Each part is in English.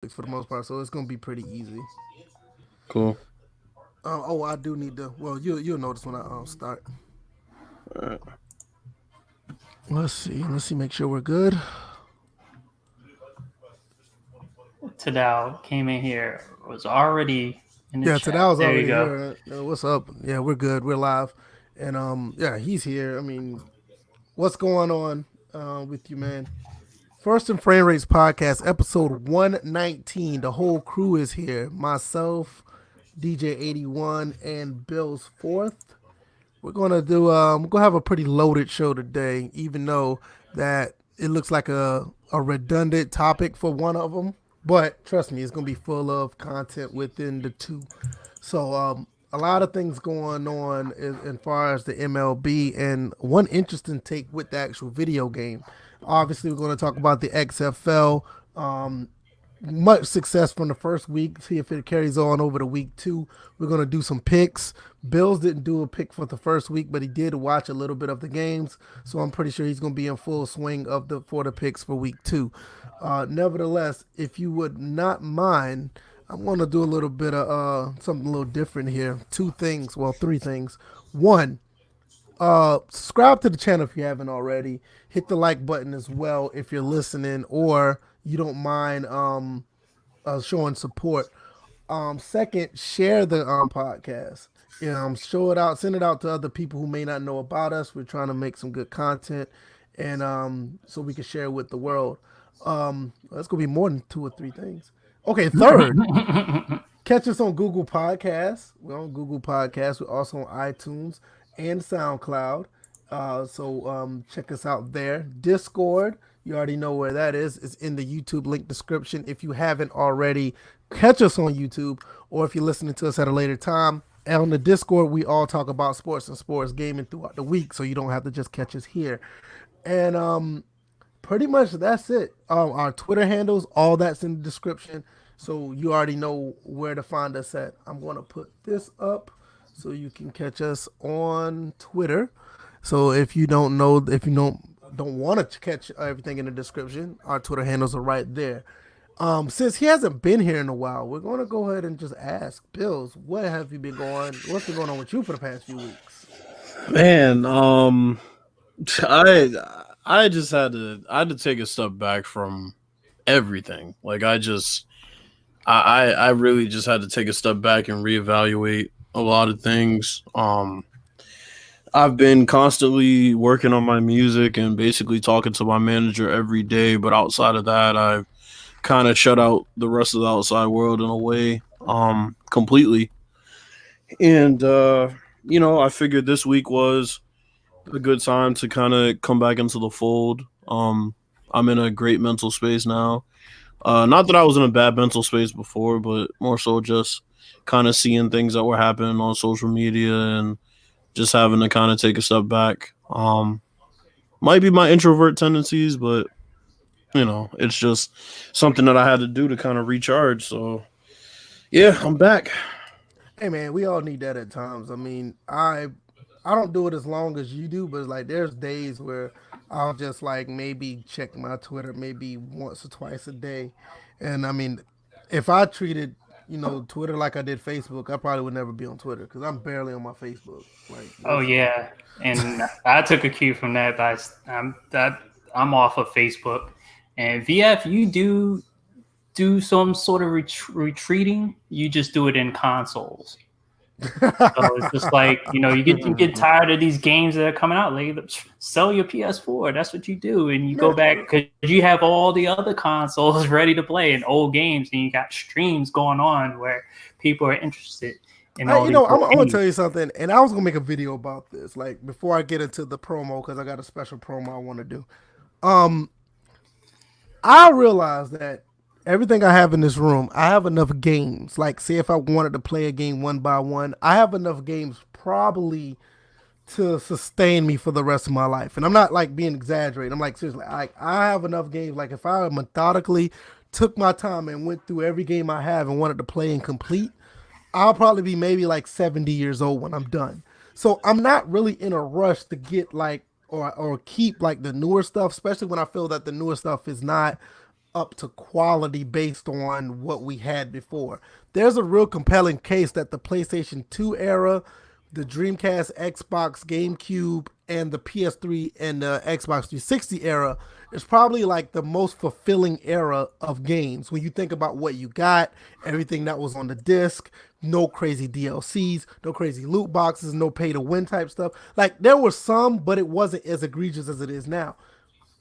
topics for the most part, so it's gonna be pretty easy. Cool. I do need to. Well, you'll notice when I start. All right. Let's see. Let's see. Make sure we're good. Tadal came in here, was already in the Yeah, today I chat. was There you already go. here. What's up? Yeah, we're good. We're live, and yeah, he's here. I mean, what's going on with you, man? First and Framerates podcast, episode 119. The whole crew is here. Myself, DJ 81, and Bill's fourth. We're gonna have a pretty loaded show today, even though that it looks like a redundant topic for one of them. But trust me, it's gonna be full of content within the two. So a lot of things going on as far as the MLB, and one interesting take with the actual video game. Obviously, we're going to talk about the XFL. Much success from the first week. See if it carries on over to week two. We're going to do some picks. Bills didn't do a pick for the first week, but he did watch a little bit of the games, so I'm pretty sure he's going to be in full swing of the for the picks for week two. Nevertheless, if you would not mind, I'm going to do a little bit of something a little different here. Two things, well, three things. One, subscribe to the channel if you haven't already. Hit the like button as well if you're listening or you don't mind showing support. Second, share the podcast. Show it out, send it out to other people who may not know about us. We're trying to make some good content, and so we can share it with the world. That's gonna be more than two or three things. Okay, third, catch us on Google Podcasts. We're on Google Podcasts. We're also on iTunes and SoundCloud. So check us out there. Discord, you already know where that is. It's in the YouTube link description. If you haven't already, catch us on YouTube, or if you're listening to us at a later time. And on the Discord, we all talk about sports and sports gaming throughout the week, so you don't have to just catch us here. And pretty much that's it. Our Twitter handles, all that's in the description. So you already know where to find us at. I'm going to put this up so you can catch us on Twitter. So if you don't know, if you don't want to catch everything in the description, our Twitter handles are right there. Since he hasn't been here in a while, we're going to go ahead and just ask Bills, what have you been going? What's been going on with you for the past few weeks? Man, I I had to take a step back from everything. Like I really just had to take a step back and reevaluate a lot of things. I've been constantly working on my music and basically talking to my manager every day, but outside of that, I've kind of shut out the rest of the outside world in a way, completely. And I figured this week was a good time to kind of come back into the fold. I'm in a great mental space now. Not that I was in a bad mental space before, but more so just kind of seeing things that were happening on social media and just having to kind of take a step back. Might be my introvert tendencies, but it's just something that I had to do to kind of recharge. So yeah, I'm back. Hey man, we all need that at times. I mean, I don't do it as long as you do, but it's like there's days where I'll just like maybe check my Twitter maybe once or twice a day. And I mean, if I treated, Twitter like I did Facebook, I probably would never be on Twitter because I'm barely on my Facebook. Like Oh it's yeah, and I took a cue from that. But I'm off of Facebook, and VF, you do some sort of retreating. You just do it in consoles. So it's just like you get tired of these games that are coming out. Like sell your PS4. That's what you do, and you go man. back because you have all the other consoles ready to play and old games, and you got streams going on where people are interested in I, all you these know, I'm, old I'm gonna games. tell you something, and I was gonna make a video about this, like before I get into the promo, because I got a special promo I want to do. Um, I realize that everything I have in this room, I have enough games. Like, say if I wanted to play a game one by one, I have enough games probably to sustain me for the rest of my life. And I'm not like being exaggerated. I'm like seriously, like I have enough games. Like if I methodically took my time and went through every game I have and wanted to play and complete, I'll probably be maybe like 70 years old when I'm done. So I'm not really in a rush to get like or keep like the newer stuff, especially when I feel that the newer stuff is not. up to quality based on what we had before. There's a real compelling case that the PlayStation 2 era, the Dreamcast, Xbox, GameCube, and the PS3 and the Xbox 360 era is probably like the most fulfilling era of games. When you think about what you got, everything that was on the disc, no crazy DLCs, no crazy loot boxes, no pay to win type stuff. Like there were some, but it wasn't as egregious as it is now.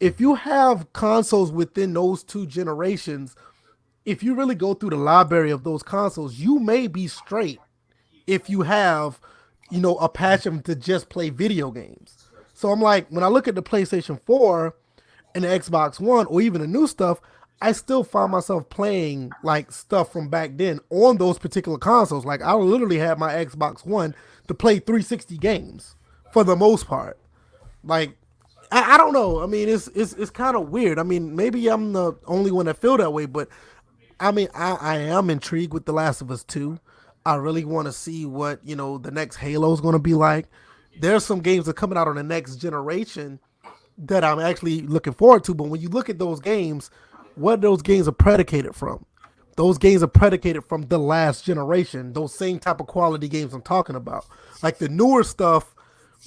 If you have consoles within those two generations, if you really go through the library of those consoles, you may be straight if you have, a passion to just play video games. So I'm like, when I look at the PlayStation 4 and the Xbox One or even the new stuff, I still find myself playing like stuff from back then on those particular consoles. Like I literally had my Xbox One to play 360 games for the most part. Like I don't know. I mean, it's kind of weird. I mean, maybe I'm the only one that feel that way, but I mean, I am intrigued with The Last of Us 2. I really want to see what, the next Halo is going to be like. There's some games that are coming out on the next generation that I'm actually looking forward to. But when you look at those games, what those games are predicated from? Those games are predicated from the last generation. Those same type of quality games I'm talking about. Like the newer stuff,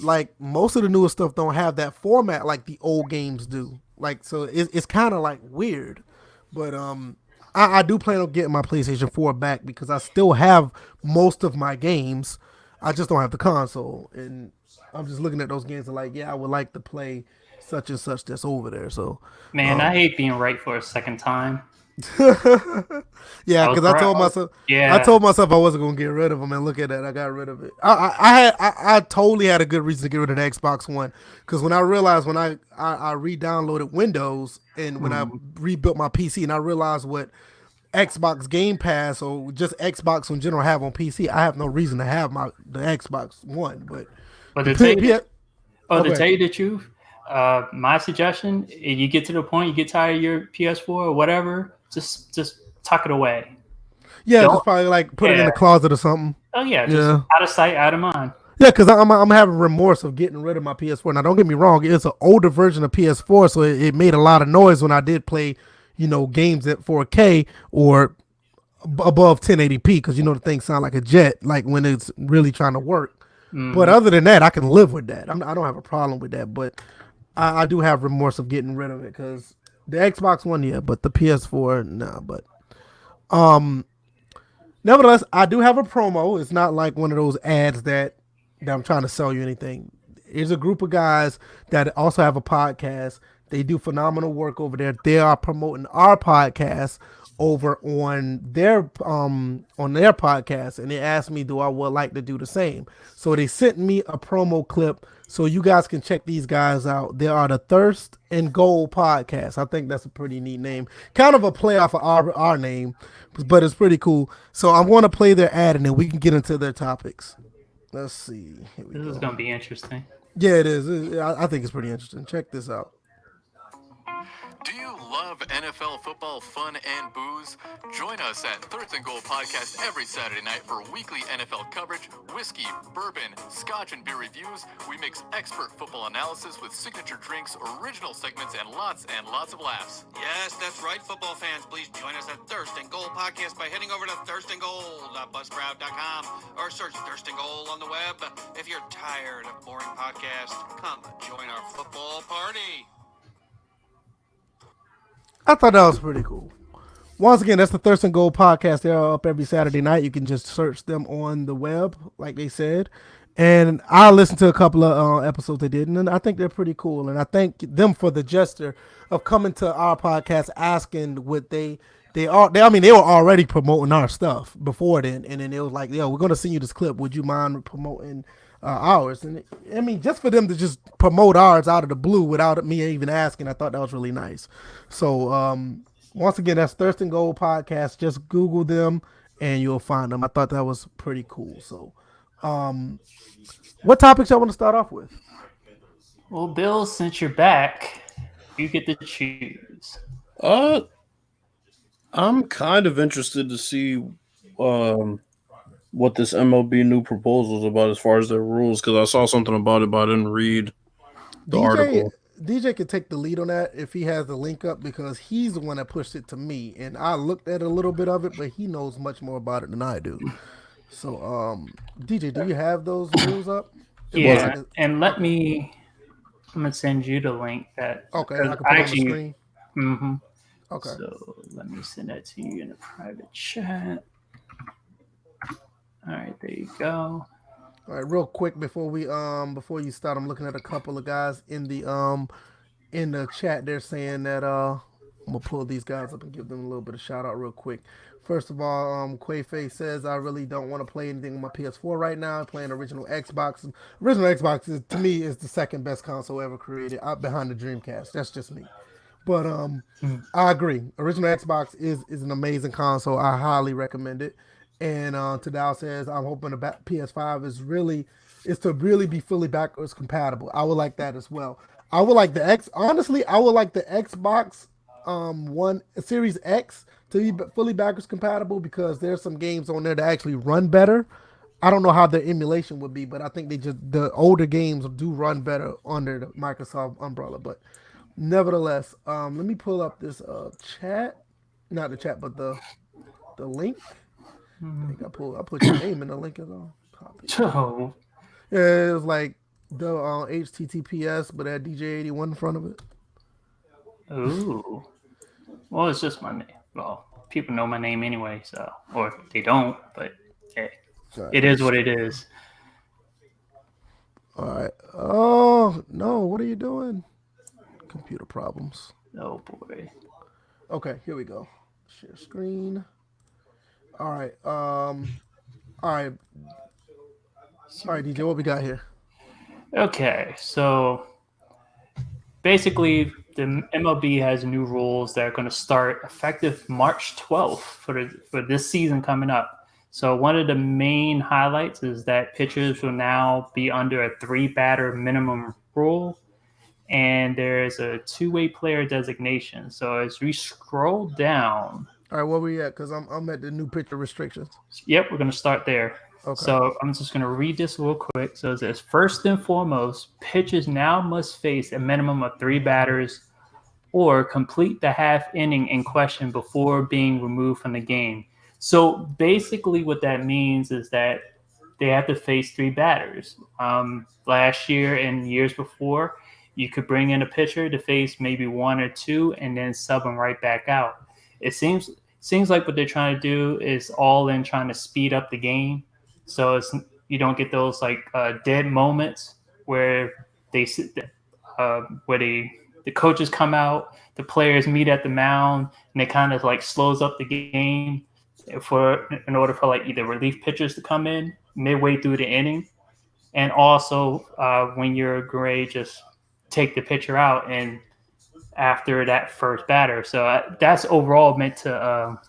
like most of the newer stuff don't have that format like the old games do. Like so, it's kind of like weird. But I do plan on getting my PlayStation 4 back because I still have most of my games. I just don't have the console, and I'm just looking at those games and like, yeah, I would like to play such and such that's over there. So, Man, I hate being right for a second time. yeah, because I told myself I wasn't gonna get rid of them, and look at that, I got rid of it. I totally had a good reason to get rid of the Xbox One because when I realized when I re-downloaded Windows and when I rebuilt my PC and I realized what Xbox Game Pass or just Xbox in general have on PC, I have no reason to have the Xbox One. But to tell you the truth, my suggestion: if you get to the point, you get tired of your PS4 or whatever, just tuck it away. Yeah, just probably like put it in the closet or something. Oh yeah, just out of sight, out of mind. Yeah, because I'm having remorse of getting rid of my PS4. Now, don't get me wrong, it's an older version of PS4, so it made a lot of noise when I did play, games at 4K or above 1080p, because the things sound like a jet, like when it's really trying to work. But other than that, I can live with that. I don't have a problem with that, but I do have remorse of getting rid of it because the Xbox One, yeah, but the PS4, nah. But nevertheless, I do have a promo. It's not like one of those ads that I'm trying to sell you anything. There's a group of guys that also have a podcast. They do phenomenal work over there. They are promoting our podcast over on their podcast, and they asked me, do I would like to do the same? So they sent me a promo clip so you guys can check these guys out. They are the Thirst and Gold podcast. I think that's a pretty neat name, kind of a play off of our name, but it's pretty cool. So I'm going to play their ad and then we can get into their topics. Let's see. This is going to be interesting. Yeah, it is. I think it's pretty interesting. Check this out. Do you love NFL football fun and booze? Join us at Thirst and Gold Podcast every Saturday night for weekly NFL coverage, whiskey, bourbon, scotch, and beer reviews. We mix expert football analysis with signature drinks, original segments, and lots of laughs. Yes, that's right, football fans. Please join us at Thirst and Gold Podcast by heading over to thirstandgold.buzzsprout.com or search Thirst and Gold on the web. If you're tired of boring podcasts, come join our football party. I thought that was pretty cool. Once again, that's the Thirst and Gold podcast. They're up every Saturday night. You can just search them on the web, like they said. And I listened to a couple of episodes they did, and I think they're pretty cool. And I thank them for the gesture of coming to our podcast, asking what they were already promoting our stuff before then, and then it was like, yo, we're gonna send you this clip. Would you mind promoting ours? And just for them to just promote ours out of the blue without me even asking, I thought that was really nice. So once again, that's Thirst and Gold podcast. Just Google them and you'll find them. I thought that was pretty cool. So what topics y'all want to start off with? Well, Bill, since you're back, you get to choose. I'm kind of interested to see what this MLB new proposal is about as far as their rules, because I saw something about it, but I didn't read the article. DJ could take the lead on that if he has the link up because he's the one that pushed it to me, and I looked at a little bit of it, but he knows much more about it than I do. So, DJ, do you have those rules up? It looks like Yeah, it. and Okay. I'm gonna send you the link that Okay, I because can I put it on the actually. screen. hmm Okay. So let me send that to you in a private chat. All right, there you go. All right, real quick before you start, I'm looking at a couple of guys in the chat. They're saying that I'm gonna pull these guys up and give them a little bit of shout out real quick. First of all, Quayface says I really don't want to play anything on my PS4 right now. I'm playing original Xbox. Original Xbox is to me is the second best console ever created, out behind the Dreamcast. That's just me. But I agree. Original Xbox is an amazing console. I highly recommend it. And Tadao says I'm hoping the PS5 is to really be fully backwards compatible. I would like that as well. I would like the X. Honestly, I would like the Xbox One Series X to be fully backwards compatible because there's some games on there that actually run better. I don't know how the emulation would be, but I think the older games do run better under the Microsoft umbrella. But nevertheless, let me pull up this chat, not the chat, but the link. I think I put your name in the link as well. Copy. So Yeah, it was like the HTTPS, but had DJ81 in front of it. ooh, well, it's just my name. Well, people know my name anyway, so or they don't, but hey, All it is what it is. right. Oh no, what are you doing? Computer problems. Oh boy. Okay, here we go. Share screen. All right. All right. All right, DJ. What we got here? Okay, so basically, the MLB has new rules that are going to start effective March 12th for this season coming up. So one of the main highlights is that pitchers will now be under a 3-batter minimum rule, and there's a 2-way player designation. So as we scroll down, All right, where we at? Cause I'm at the new pitcher restrictions. yep, we're going to start there. Okay. So I'm just going to read this real quick. So it says, first and foremost, pitchers now must face a minimum of 3 batters or complete the half inning in question before being removed from the game. So basically what that means is that they have to face 3 batters. Last year and years before, you could bring in a pitcher to face maybe 1 or 2 and then sub them right back out. It seems like what they're trying to do is all in trying to speed up the game. So you don't get those like dead moments where the coaches come out, the players meet at the mound, and it kind of like slows up the game in order for like either relief pitchers to come in midway through the inning, and also when you're great, just take the pitcher out and after that first batter. So that's overall meant to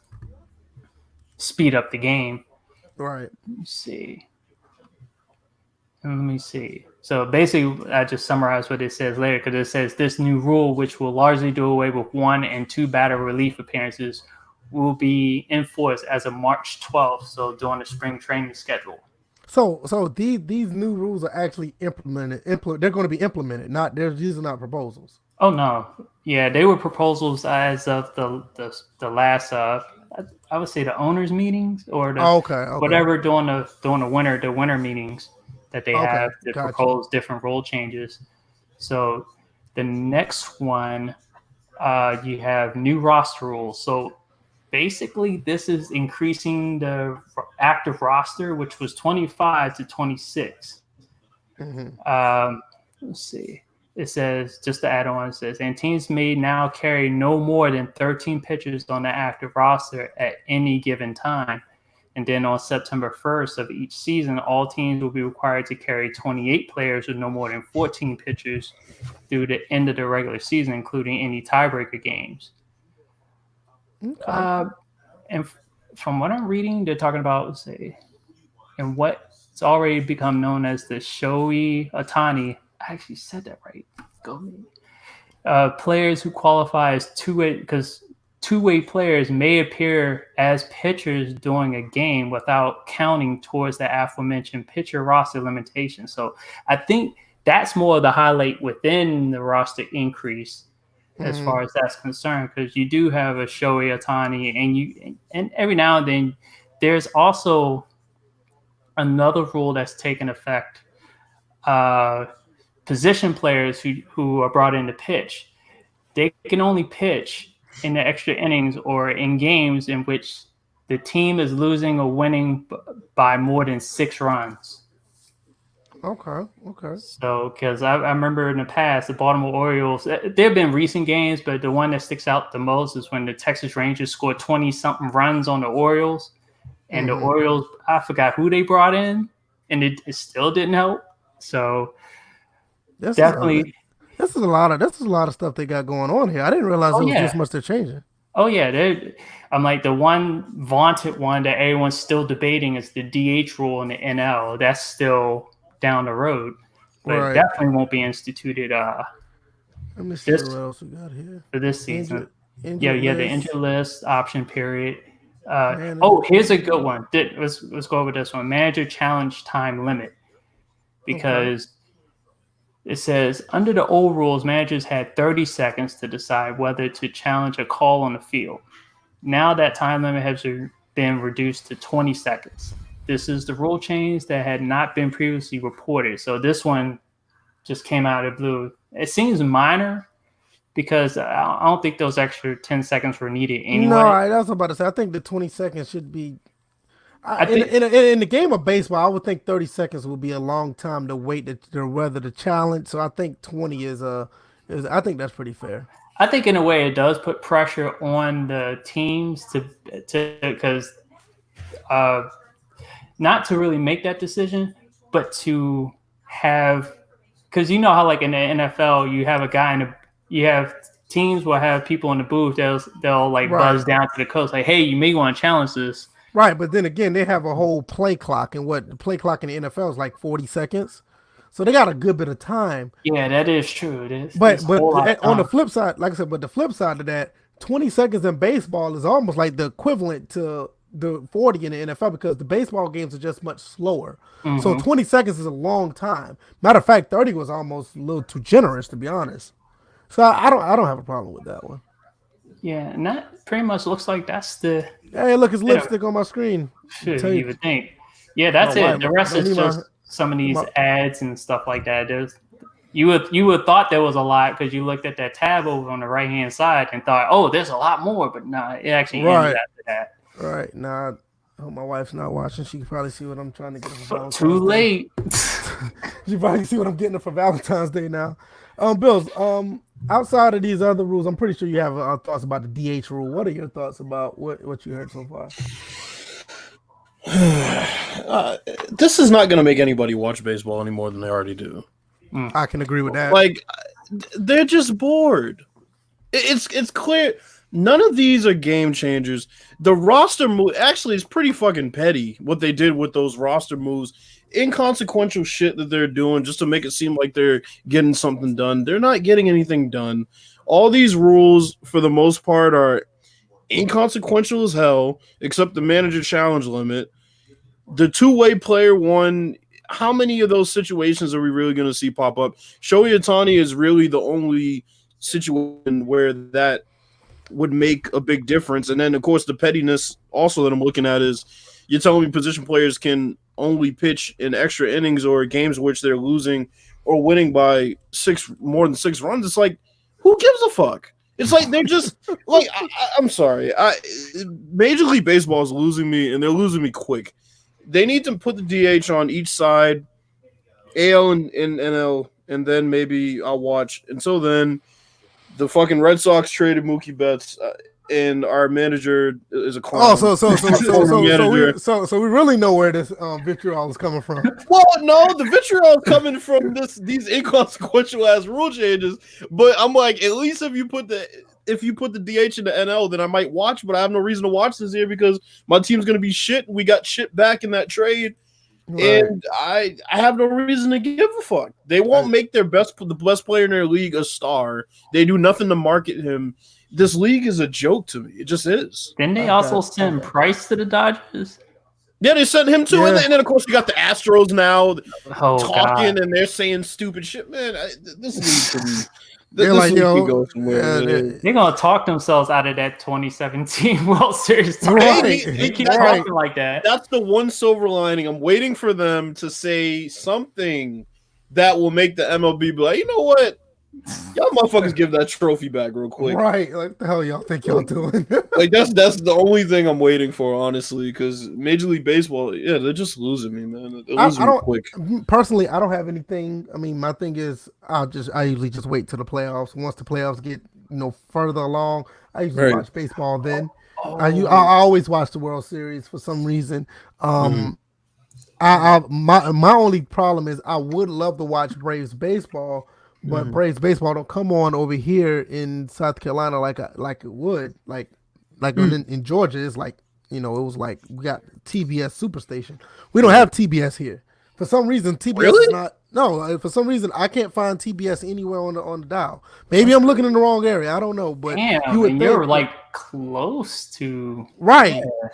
speed up the game. Right. Let me see. So basically, I just summarized what it says later because it says this new rule, which will largely do away with 1 and 2 batter relief appearances, will be enforced as of March 12th. So during the spring training schedule. So these new rules are actually implemented. They're going to be implemented. These are not proposals. Oh no, yeah, they were proposals as of the last I would say the owners meetings or the Okay. whatever during the winter meetings that they have to gotcha. propose different rule changes. So the next one, you have new roster rules. So basically, this is increasing the active roster, which was 25 to 26. Let's see. It says, just to add on, it says, and teams may now carry no more than 13 pitchers on the active roster at any given time. And then on September 1st of each season, all teams will be required to carry 28 players with no more than 14 pitchers through the end of the regular season, including any tiebreaker games. Okay. And from what I'm reading, they're talking about, let's see, and what's already become known as the Shohei Ohtani. I actually said that right. Go me. Players who qualify as two-way, because two-way players may appear as pitchers during a game without counting towards the aforementioned pitcher roster limitation. So I think that's more of the highlight within the roster increase as far as that's concerned, because you do have a Shohei Ohtani, and every now and then there's also another rule that's taken effect. Position players who are brought in to pitch, they can only pitch in the extra innings or in games in which the team is losing or winning by more than 6 runs. Okay. So, because I remember in the past, the Baltimore Orioles, there have been recent games, but the one that sticks out the most is when the Texas Rangers scored 20-something runs on the Orioles. And the Orioles, I forgot who they brought in, and it still didn't help. So, This definitely. Is a lot of stuff they got going on here. I didn't realize it was this much they're changing. Oh yeah, I'm like the one vaunted one that everyone's still debating is the DH rule in the NL. That's still down the road, but it definitely won't be instituted. Let me see what else we got here for this season. The injured list option period. Here's a good one. Let's go over this one. Manager challenge time limit, because it says under the old rules, managers had 30 seconds to decide whether to challenge a call on the field. Now that time limit has been reduced to 20 seconds. This is the rule change that had not been previously reported. So this one just came out of the blue. It seems minor because I don't think those extra 10 seconds were needed anyway. No, I was about to say, I think the 20 seconds should be in the game of baseball. I would think 30 seconds would be a long time to wait to weather the challenge. So I think 20 is I think that's pretty fair. I think in a way it does put pressure on the teams to because not to really make that decision, but to have, because you know how like in the NFL you have a guy you have teams will have people in the booth they'll like buzz down to the coach like, hey, you may want to challenge this. Right, but then again, they have a whole play clock, and the play clock in the NFL is like 40 seconds. So they got a good bit of time. Yeah, that is true. But on the flip side, like I said, but the flip side of that, 20 seconds in baseball is almost like the equivalent to the 40 in the NFL, because the baseball games are just much slower. So 20 seconds is a long time. Matter of fact, 30 was almost a little too generous, to be honest. So I don't have a problem with that one. Yeah, and that pretty much looks like that's the. Hey, look, it's lipstick on my screen. You would think. Yeah, that's it. The rest is just some of these ads and stuff like that. You would thought there was a lot because you looked at that tab over on the right hand side and thought, oh, there's a lot more, but no, it actually ended after that. Right. Nah, I hope my wife's not watching. She can probably see what I'm trying to get her for Valentine's Too late. She probably see what I'm getting her for Valentine's Day now. Bills, outside of these other rules, I'm pretty sure you have thoughts about the DH rule. What are your thoughts about what you heard so far? This is not going to make anybody watch baseball any more than they already do. I can agree with that. Like, they're just bored. It's clear. None of these are game changers. The roster move actually is pretty fucking petty. What they did with those roster moves, inconsequential shit that they're doing just to make it seem like they're getting something done. They're not getting anything done. All these rules, for the most part, are inconsequential as hell, except the manager challenge limit. The two-way player one. How many of those situations are we really going to see pop up? Shohei Ohtani is really the only situation where that would make a big difference. And then, of course, the pettiness also that I'm looking at is you're telling me position players can only pitch in extra innings or games in which they're losing or winning by more than 6 runs. It's like, who gives a fuck? It's like they're just like, I'm sorry. Major League Baseball is losing me, and they're losing me quick. They need to put the DH on each side, AL and NL, and then maybe I'll watch. Until then, the fucking Red Sox traded Mookie Betts, and our manager is a clown. Oh, so we really know where this vitriol is coming from. Well, no, the vitriol is coming from these inconsequential ass rule changes. But I'm like, at least if you put the DH in the NL, then I might watch. But I have no reason to watch this here because my team's gonna be shit. We got shit back in that trade. Right. And I have no reason to give a fuck. They won't make the best player in their league a star. They do nothing to market him. This league is a joke to me. It just is. Didn't they also send Price to the Dodgers? Yeah, they sent him too, Yeah. and then of course you got the Astros now talking, God. and they're saying stupid shit. Man, this needs to be. They're This like, league yo, can go somewhere. yeah, Man. They're gonna talk themselves out of that 2017 World Series title. Right. They keep Right. talking like that. That's the one silver lining. I'm waiting for them to say something that will make the MLB be like, you know what? Y'all motherfuckers give that trophy back real quick. Right. Like, the hell y'all think y'all doing? Like that's the only thing I'm waiting for, honestly, because Major League Baseball, yeah, they're just losing me, man. They're losing me quick. Personally, I don't have anything. I mean, my thing is, I usually just wait till the playoffs. Once the playoffs get further along, I usually watch baseball then. I always watch the World Series for some reason. My only problem is I would love to watch Braves baseball, but Braves baseball don't come on over here in South Carolina like it would in Georgia. It's like it was like we got TBS Superstation. We don't have TBS here for some reason. TBS is not. No, for some reason I can't find TBS anywhere on the dial. Maybe I'm looking in the wrong area. I don't know, but you're like close to right. Yeah.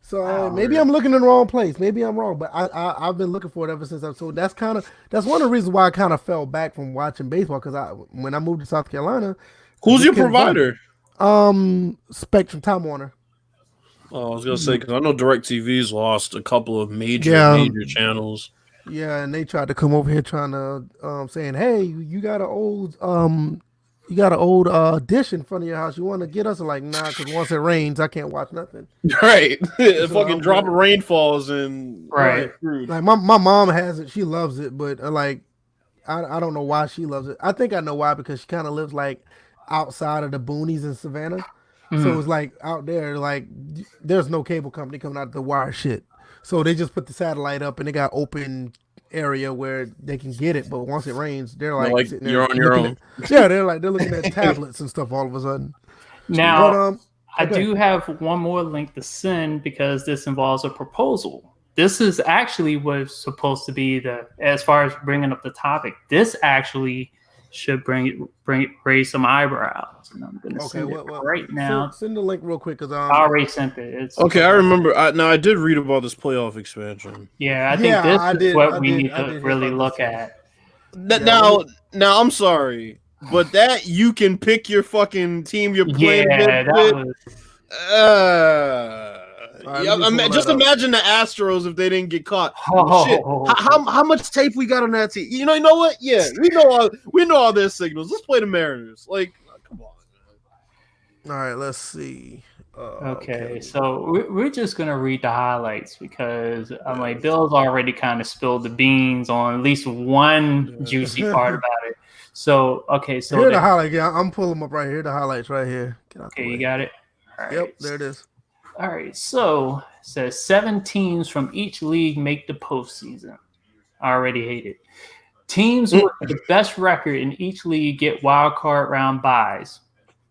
So maybe I'm looking in the wrong place. Maybe I'm wrong, but I've been looking for it ever since. So that's one of the reasons why I kind of fell back from watching baseball, because when I moved to South Carolina, who's your provider? Spectrum, Time Warner. Oh, I was gonna say, because I know DirecTV's lost a couple of major channels. Yeah, and they tried to come over here trying to saying, hey, you got an old dish in front of your house. You want to get us? Like, nah, because once it rains, I can't watch nothing. Right. Fucking drop of rain falls and right. Like my mom has it. She loves it, but like I don't know why she loves it. I think I know why, because she kind of lives like outside of the boonies in Savannah. So it's like out there, like there's no cable company coming out to wire shit. So they just put the satellite up and they got open area where they can get it, but once it rains, they're like sitting there, you're on your own. They're looking at tablets and stuff all of a sudden. Now, I do have one more link to send, because this involves a proposal. This is actually what's supposed to be as far as bringing up the topic. This actually should raise some eyebrows, and I'm gonna send it right now. Send the link real quick, because I already sent it. Okay, I remember. I did read about this playoff expansion. Yeah, I think this is what we need to really look at. Now, I'm sorry, but that you can pick your fucking team you're playing with. Just imagine the Astros if they didn't get caught. Shit. How much tape we got on that team? You know what? Yeah, we know all their signals. Let's play the Mariners. Like, come on. All right, let's see. Okay, so we're just gonna read the highlights, because I'm like, Bill's already kind of spilled the beans on at least one juicy part about it. So so here the highlights. Yeah, I'm pulling them up right here. The highlights right here. Okay, you got it. All right. Yep, there it is. All right, so it says 7 teams from each league make the postseason. I already hate it. Teams with the best record in each league get wild card round buys.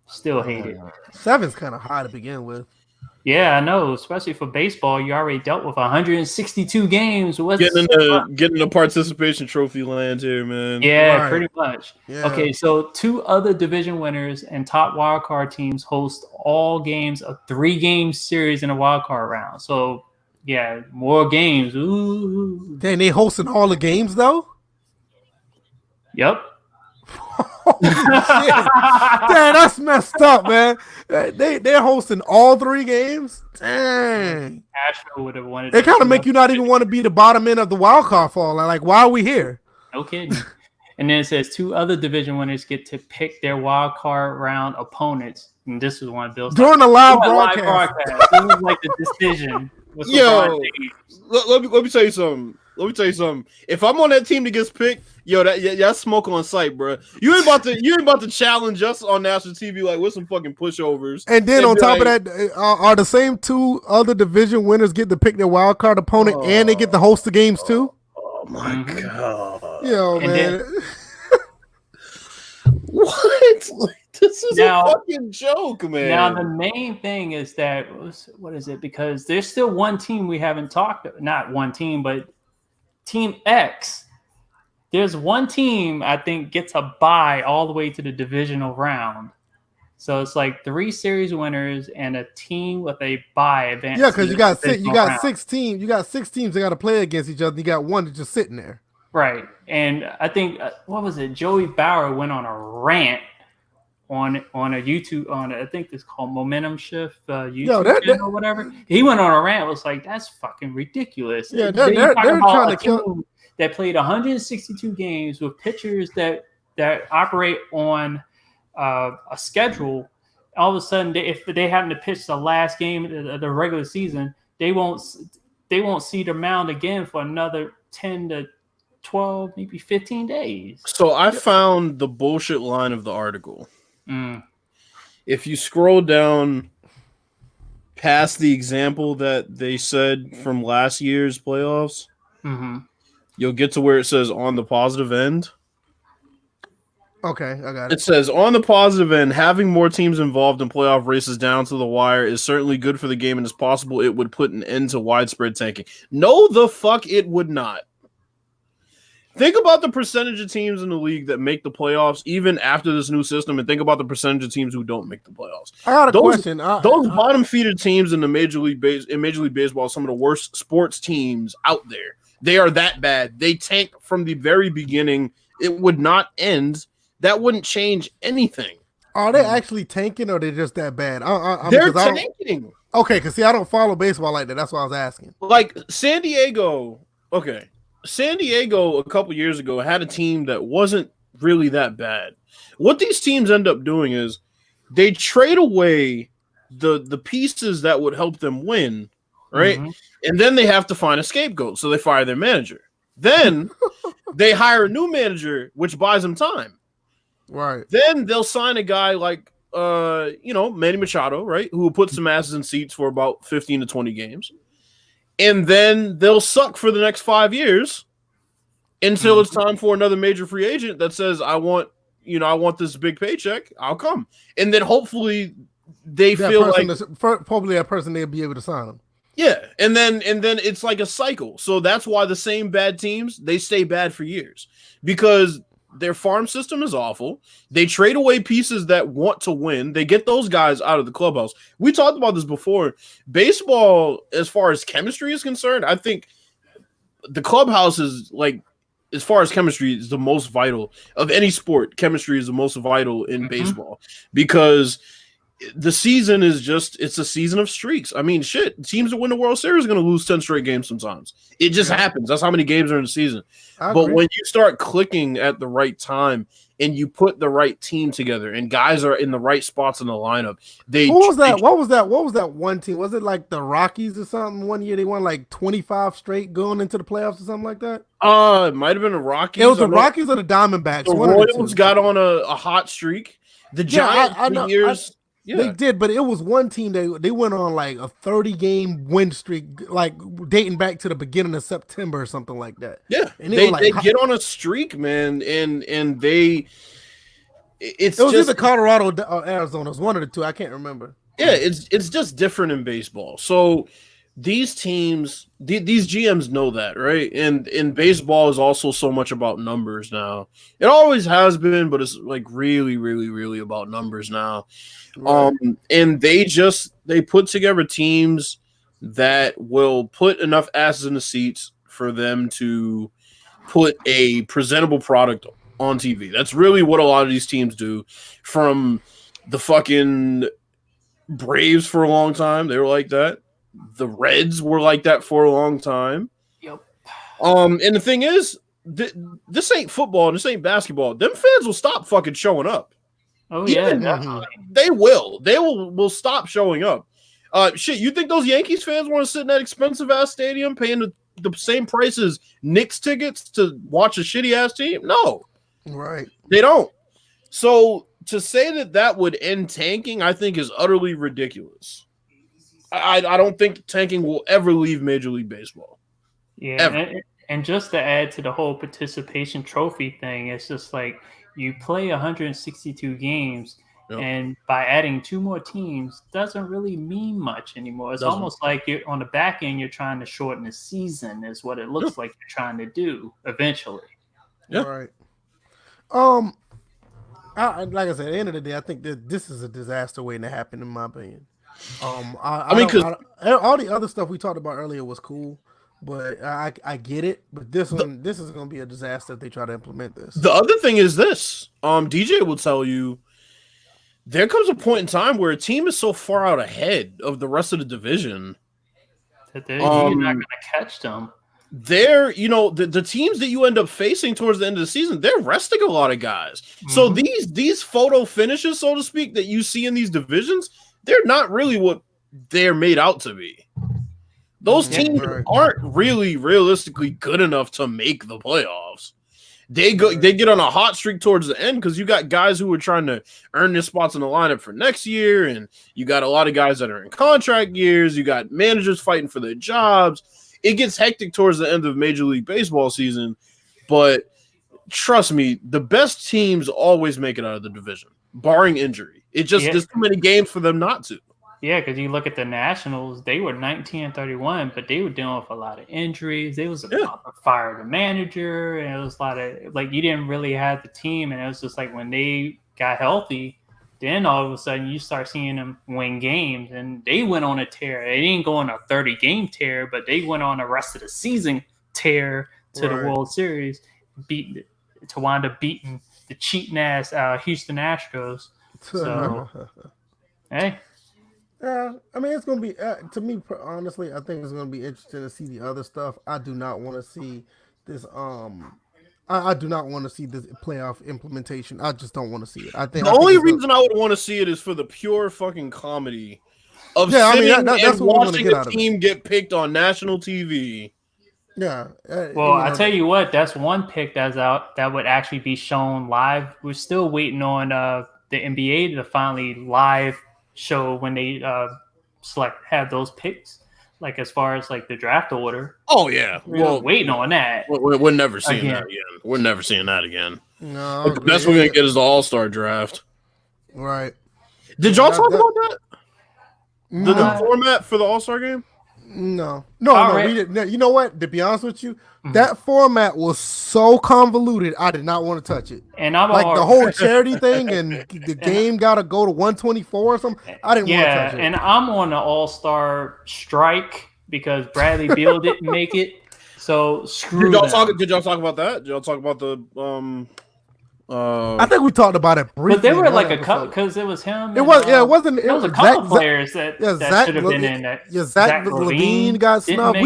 Still hate it. 7's kind of high to begin with. Yeah, I know. Especially for baseball, you already dealt with 162 games. Getting the participation trophy land here, man. Yeah, pretty much. Yeah. Okay, so 2 other division winners and top wild card teams host all games, a 3-game series in a wild card round. So, yeah, more games. Ooh. Dang, they hosting all the games though? Yep. Holy shit. Damn, that's messed up, man. They're hosting all 3 games. Dang. Asheville would have wanted. They kind of make you not even want to be the bottom end of the wild card fall. Like, why are we here? No kidding. And then it says 2 other division winners get to pick their wild card round opponents. And this was one of Bill's during the live broadcast. It was like the decision. Yo, let me tell you something. If I'm on that team that gets picked, that's smoke on sight, bro. You ain't about to challenge us on national TV like with some fucking pushovers. And then on top of that, are the same 2 other division winners get to pick their wild card opponent, and they get to host the games too? Oh my god! Yo, and man. Then, what? This is a fucking joke, man. Now the main thing is that what is it? Because there's still one team we haven't talked. Not one team, but Team X. There's one team I think gets a bye all the way to the divisional round. So it's like 3 series winners and a team with a bye advance. Yeah, because you got round. 6 teams. You got 6 teams that got to play against each other. You got one that's just sitting there. Right. And I think what was it? Joey Bauer went on a rant on a YouTube I think it's called Momentum Shift YouTube channel or whatever. He went on a rant. It was like, that's fucking ridiculous. Yeah, they're trying to kill. That played 162 games with pitchers that operate on a schedule. All of a sudden, if they happen to pitch the last game of the regular season, they won't see the mound again for another 10 to 12, maybe 15 days. So I found the bullshit line of the article. If you scroll down past the example that they said from last year's playoffs, you'll get to where it says on the positive end. Okay, I got it. It says on the positive end, having more teams involved in playoff races down to the wire is certainly good for the game, and it's possible it would put an end to widespread tanking. No, the fuck it would not. Think about the percentage of teams in the league that make the playoffs even after this new system, and think about the percentage of teams who don't make the playoffs. I got a question. Those bottom-feeded teams in the Major League Baseball are some of the worst sports teams out there. They are that bad. They tank from the very beginning. It would not end. That wouldn't change anything. Are they actually tanking, or are they just that bad? They're tanking. Okay, because see, I don't follow baseball like that. That's why I was asking. Like San Diego. Okay. San Diego a couple years ago had a team that wasn't really that bad. What these teams end up doing is they trade away the pieces that would help them win, right? And then they have to find a scapegoat, so they fire their manager. Then they hire a new manager, which buys them time. Right. Then they'll sign a guy like Manny Machado, right, who will put some asses in seats for about 15 to 20 games. And then they'll suck for the next 5 years until it's time for another major free agent that says, I want this big paycheck. I'll come. And then hopefully they feel like probably that person they'll be able to sign them. Yeah. And then it's like a cycle. So that's why the same bad teams, they stay bad for years because their farm system is awful. They trade away pieces that want to win. They get those guys out of the clubhouse. We talked about this before. Baseball, as far as chemistry is concerned, I think the clubhouse is like, as far as chemistry is the most vital of any sport. Chemistry is the most vital in baseball because the season is it's a season of streaks. I mean, shit, teams that win the World Series are going to lose 10 straight games sometimes. It just happens. That's how many games are in the season. But when you start clicking at the right time and you put the right team together and guys are in the right spots in the lineup, what was that one team? Was it like the Rockies or something? One year they won like 25 straight going into the playoffs or something like that? It might have been the Rockies. It was the Rockies or the Diamondbacks. The Royals got on a hot streak. The Giants They did, but it was one team they went on like a 30-game win streak, like dating back to the beginning of September or something like that. Yeah, and they get on a streak, man, and it was either Colorado or Arizona. It was one of the two. I can't remember. Yeah, it's just different in baseball. So these teams, these GMs know that, right? And baseball is also so much about numbers now. It always has been, but it's like really, really, really about numbers now. Right. And they put together teams that will put enough asses in the seats for them to put a presentable product on TV. That's really what a lot of these teams do. From the fucking Braves for a long time, they were like that. The Reds were like that for a long time. Yep. And the thing is, this ain't football, this ain't basketball. Them fans will stop fucking showing up. Oh yeah, they will. They will stop showing up. Shit, you think those Yankees fans want to sit in that expensive ass stadium paying the same price as Knicks tickets to watch a shitty ass team? No, right? They don't. So to say that would end tanking, I think is utterly ridiculous. I don't think tanking will ever leave Major League Baseball. Yeah, and just to add to the whole participation trophy thing, it's just like you play 162 games, and by adding 2 more teams doesn't really mean much anymore. It's almost like you're on the back end, you're trying to shorten the season, is what it looks like you're trying to do eventually. Yeah. Right. like I said, at the end of the day, I think that this is a disaster waiting to happen, in my opinion. I mean, because All the other stuff we talked about earlier was cool, but I get it. But this is going to be a disaster if they try to implement this. the other thing is this. DJ will tell you there comes a point in time where a team is so far out ahead of the rest of the division that you're not going to catch them. They're, the teams that you end up facing towards the end of the season, they're resting a lot of guys. Mm-hmm. So these photo finishes, so to speak, that you see in these divisions, they're not really what they're made out to be. Those teams aren't really realistically good enough to make the playoffs. They get on a hot streak towards the end because you got guys who are trying to earn their spots in the lineup for next year, and you got a lot of guys that are in contract years. You got managers fighting for their jobs. It gets hectic towards the end of Major League Baseball season, but trust me, the best teams always make it out of the division, barring injury. There's too many games for them not to. Yeah, because you look at the Nationals, they were 19-31, but they were dealing with a lot of injuries. They was about to fire the manager, and it was a lot of you didn't really have the team, and it was just like when they got healthy, then all of a sudden you start seeing them win games, and they went on a tear. They didn't go on a 30-game tear, but they went on the rest of the season tear to the World Series, to wind up beating the cheating ass Houston Astros. So, hey. Yeah, I mean, it's going to be, to me, honestly, I think it's going to be interesting to see the other stuff. I do not want to see this, I do not want to see this playoff implementation. I just don't want to see it. The only reason I would want to see it is for the pure fucking comedy of sitting and watching a team get picked on national TV. Yeah. Well, I tell you what, that's one pick that's out that would actually be shown live. We're still waiting on the NBA to finally live show when they have those picks, as far as the draft order. Oh yeah, we're waiting on that. We're never seeing that again. We're never seeing that again. No, the best we're gonna get is the All-Star draft. Right? Did y'all talk about that? The format for the All-Star game? No, we didn't. You know what? To be honest with you, that format was so convoluted. I did not want to touch it. And I'm the whole charity thing, and the game got to go to 124 or something. I didn't want to touch it. And I'm on the All-Star strike because Bradley Beal didn't make it. So screw. Did y'all talk about that? Did y'all talk about the I think we talked about it briefly. But they were a couple because it was him. It wasn't. It was a couple players that should have been in that. Yeah, Zach Levine got snubbed.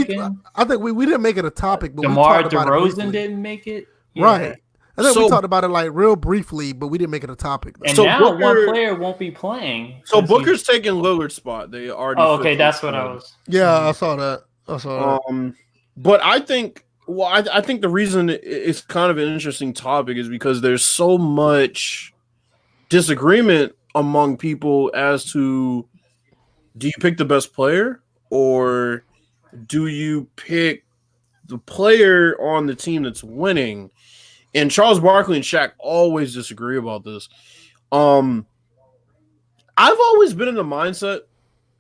I think we didn't make it a topic, but DeMar DeRozan didn't make it. Yeah. Right. I think we talked about it real briefly, but we didn't make it a topic. And so now one player won't be playing. So Booker's taking Lillard's spot. They already. Oh, okay, that's what I was. Yeah, I saw that. But I think. Well, I think the reason it's kind of an interesting topic is because there's so much disagreement among people as to do you pick the best player or do you pick the player on the team that's winning? And Charles Barkley and Shaq always disagree about this. I've always been in the mindset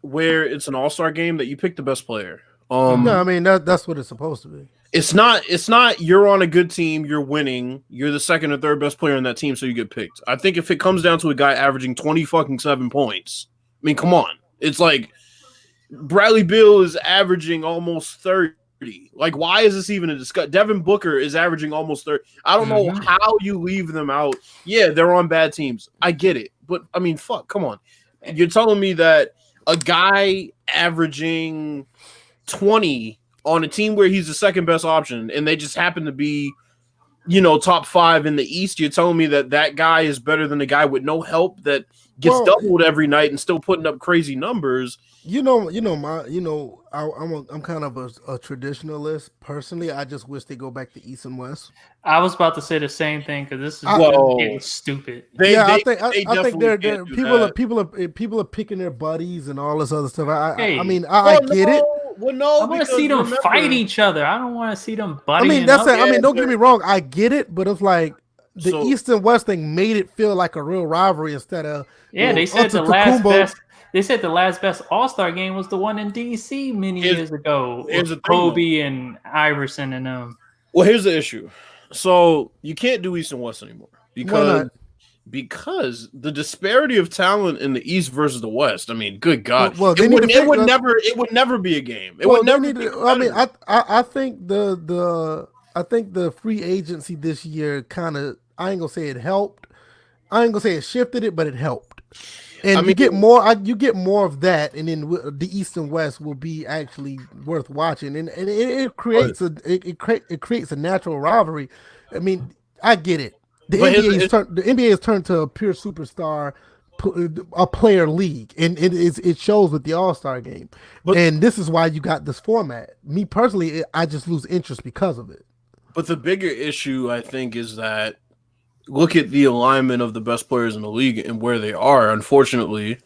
where it's an all-star game that you pick the best player. No, I mean that's what it's supposed to be. It's not you're on a good team, you're winning, you're the second or third best player on that team, so you get picked. I think if it comes down to a guy averaging 7 points, I mean, come on. It's like Bradley Beal is averaging almost 30. Why is this even a discussion? Devin Booker is averaging almost 30. I don't know how you leave them out. Yeah, they're on bad teams. I get it. But, I mean, come on. You're telling me that a guy averaging 20 on a team where he's the second best option and they just happen to be, top 5 in the East, you're telling me that guy is better than the guy with no help that gets doubled every night and still putting up crazy numbers. I'm kind of a traditionalist personally. I just wish they go back to East and West. I was about to say the same thing because this is getting stupid. I think people are picking their buddies and all this other stuff. I get it. Well, no, I want to see them fight each other. I don't want to see them buddying. Don't get me wrong. I get it, but it's like the East and West thing made it feel like a real rivalry instead of they said the last best. They said the last best All-Star game was the one in DC many years ago. With Kobe and Iverson and them. Well, here's the issue. So you can't do East and West anymore because because the disparity of talent in the East versus the West. I mean, good God, Well, they it need would, to it would figure- never, it would never be a game. It Well, would they never need be to. I mean, competitive. I think the free agency this year kind of, I ain't gonna say it helped. I ain't gonna say it shifted it, but it helped. And I you mean- get more. You get more of that, and then the East and West will be actually worth watching, and it creates it creates a natural rivalry. I mean, I get it. The But NBA has turned to a pure superstar, a player league, and it shows with the All-Star game. And this is why you got this format. Me personally, I just lose interest because of it. But the bigger issue, I think, is that look at the alignment of the best players in the league and where they are. Unfortunately,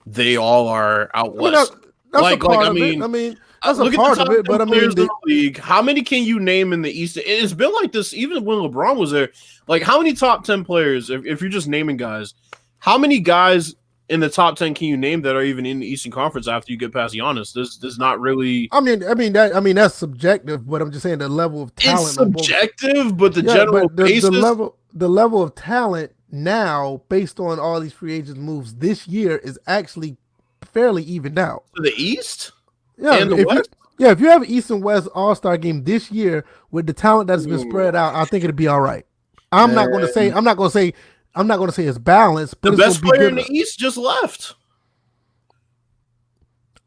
they all are out west. That's a part of it. I mean, that's a part of it. But I mean, in the league, how many can you name in the East? It's been like this even when LeBron was there. Like, how many top 10 players, if you're just naming guys, how many guys in the top 10 can you name that are even in the Eastern Conference after you get past Giannis? There's not really. I mean that's subjective, but I'm just saying the level of talent. It's subjective, but the general basis. The level of talent now, based on all these free agents moves this year, is actually fairly evened out. To the East? Yeah, and the West? If you have an East and West All-Star game this year with the talent that's been spread out, I think it'll be all right. I'm not going to say it's balanced, but the it's best gonna be player good. in the East just left.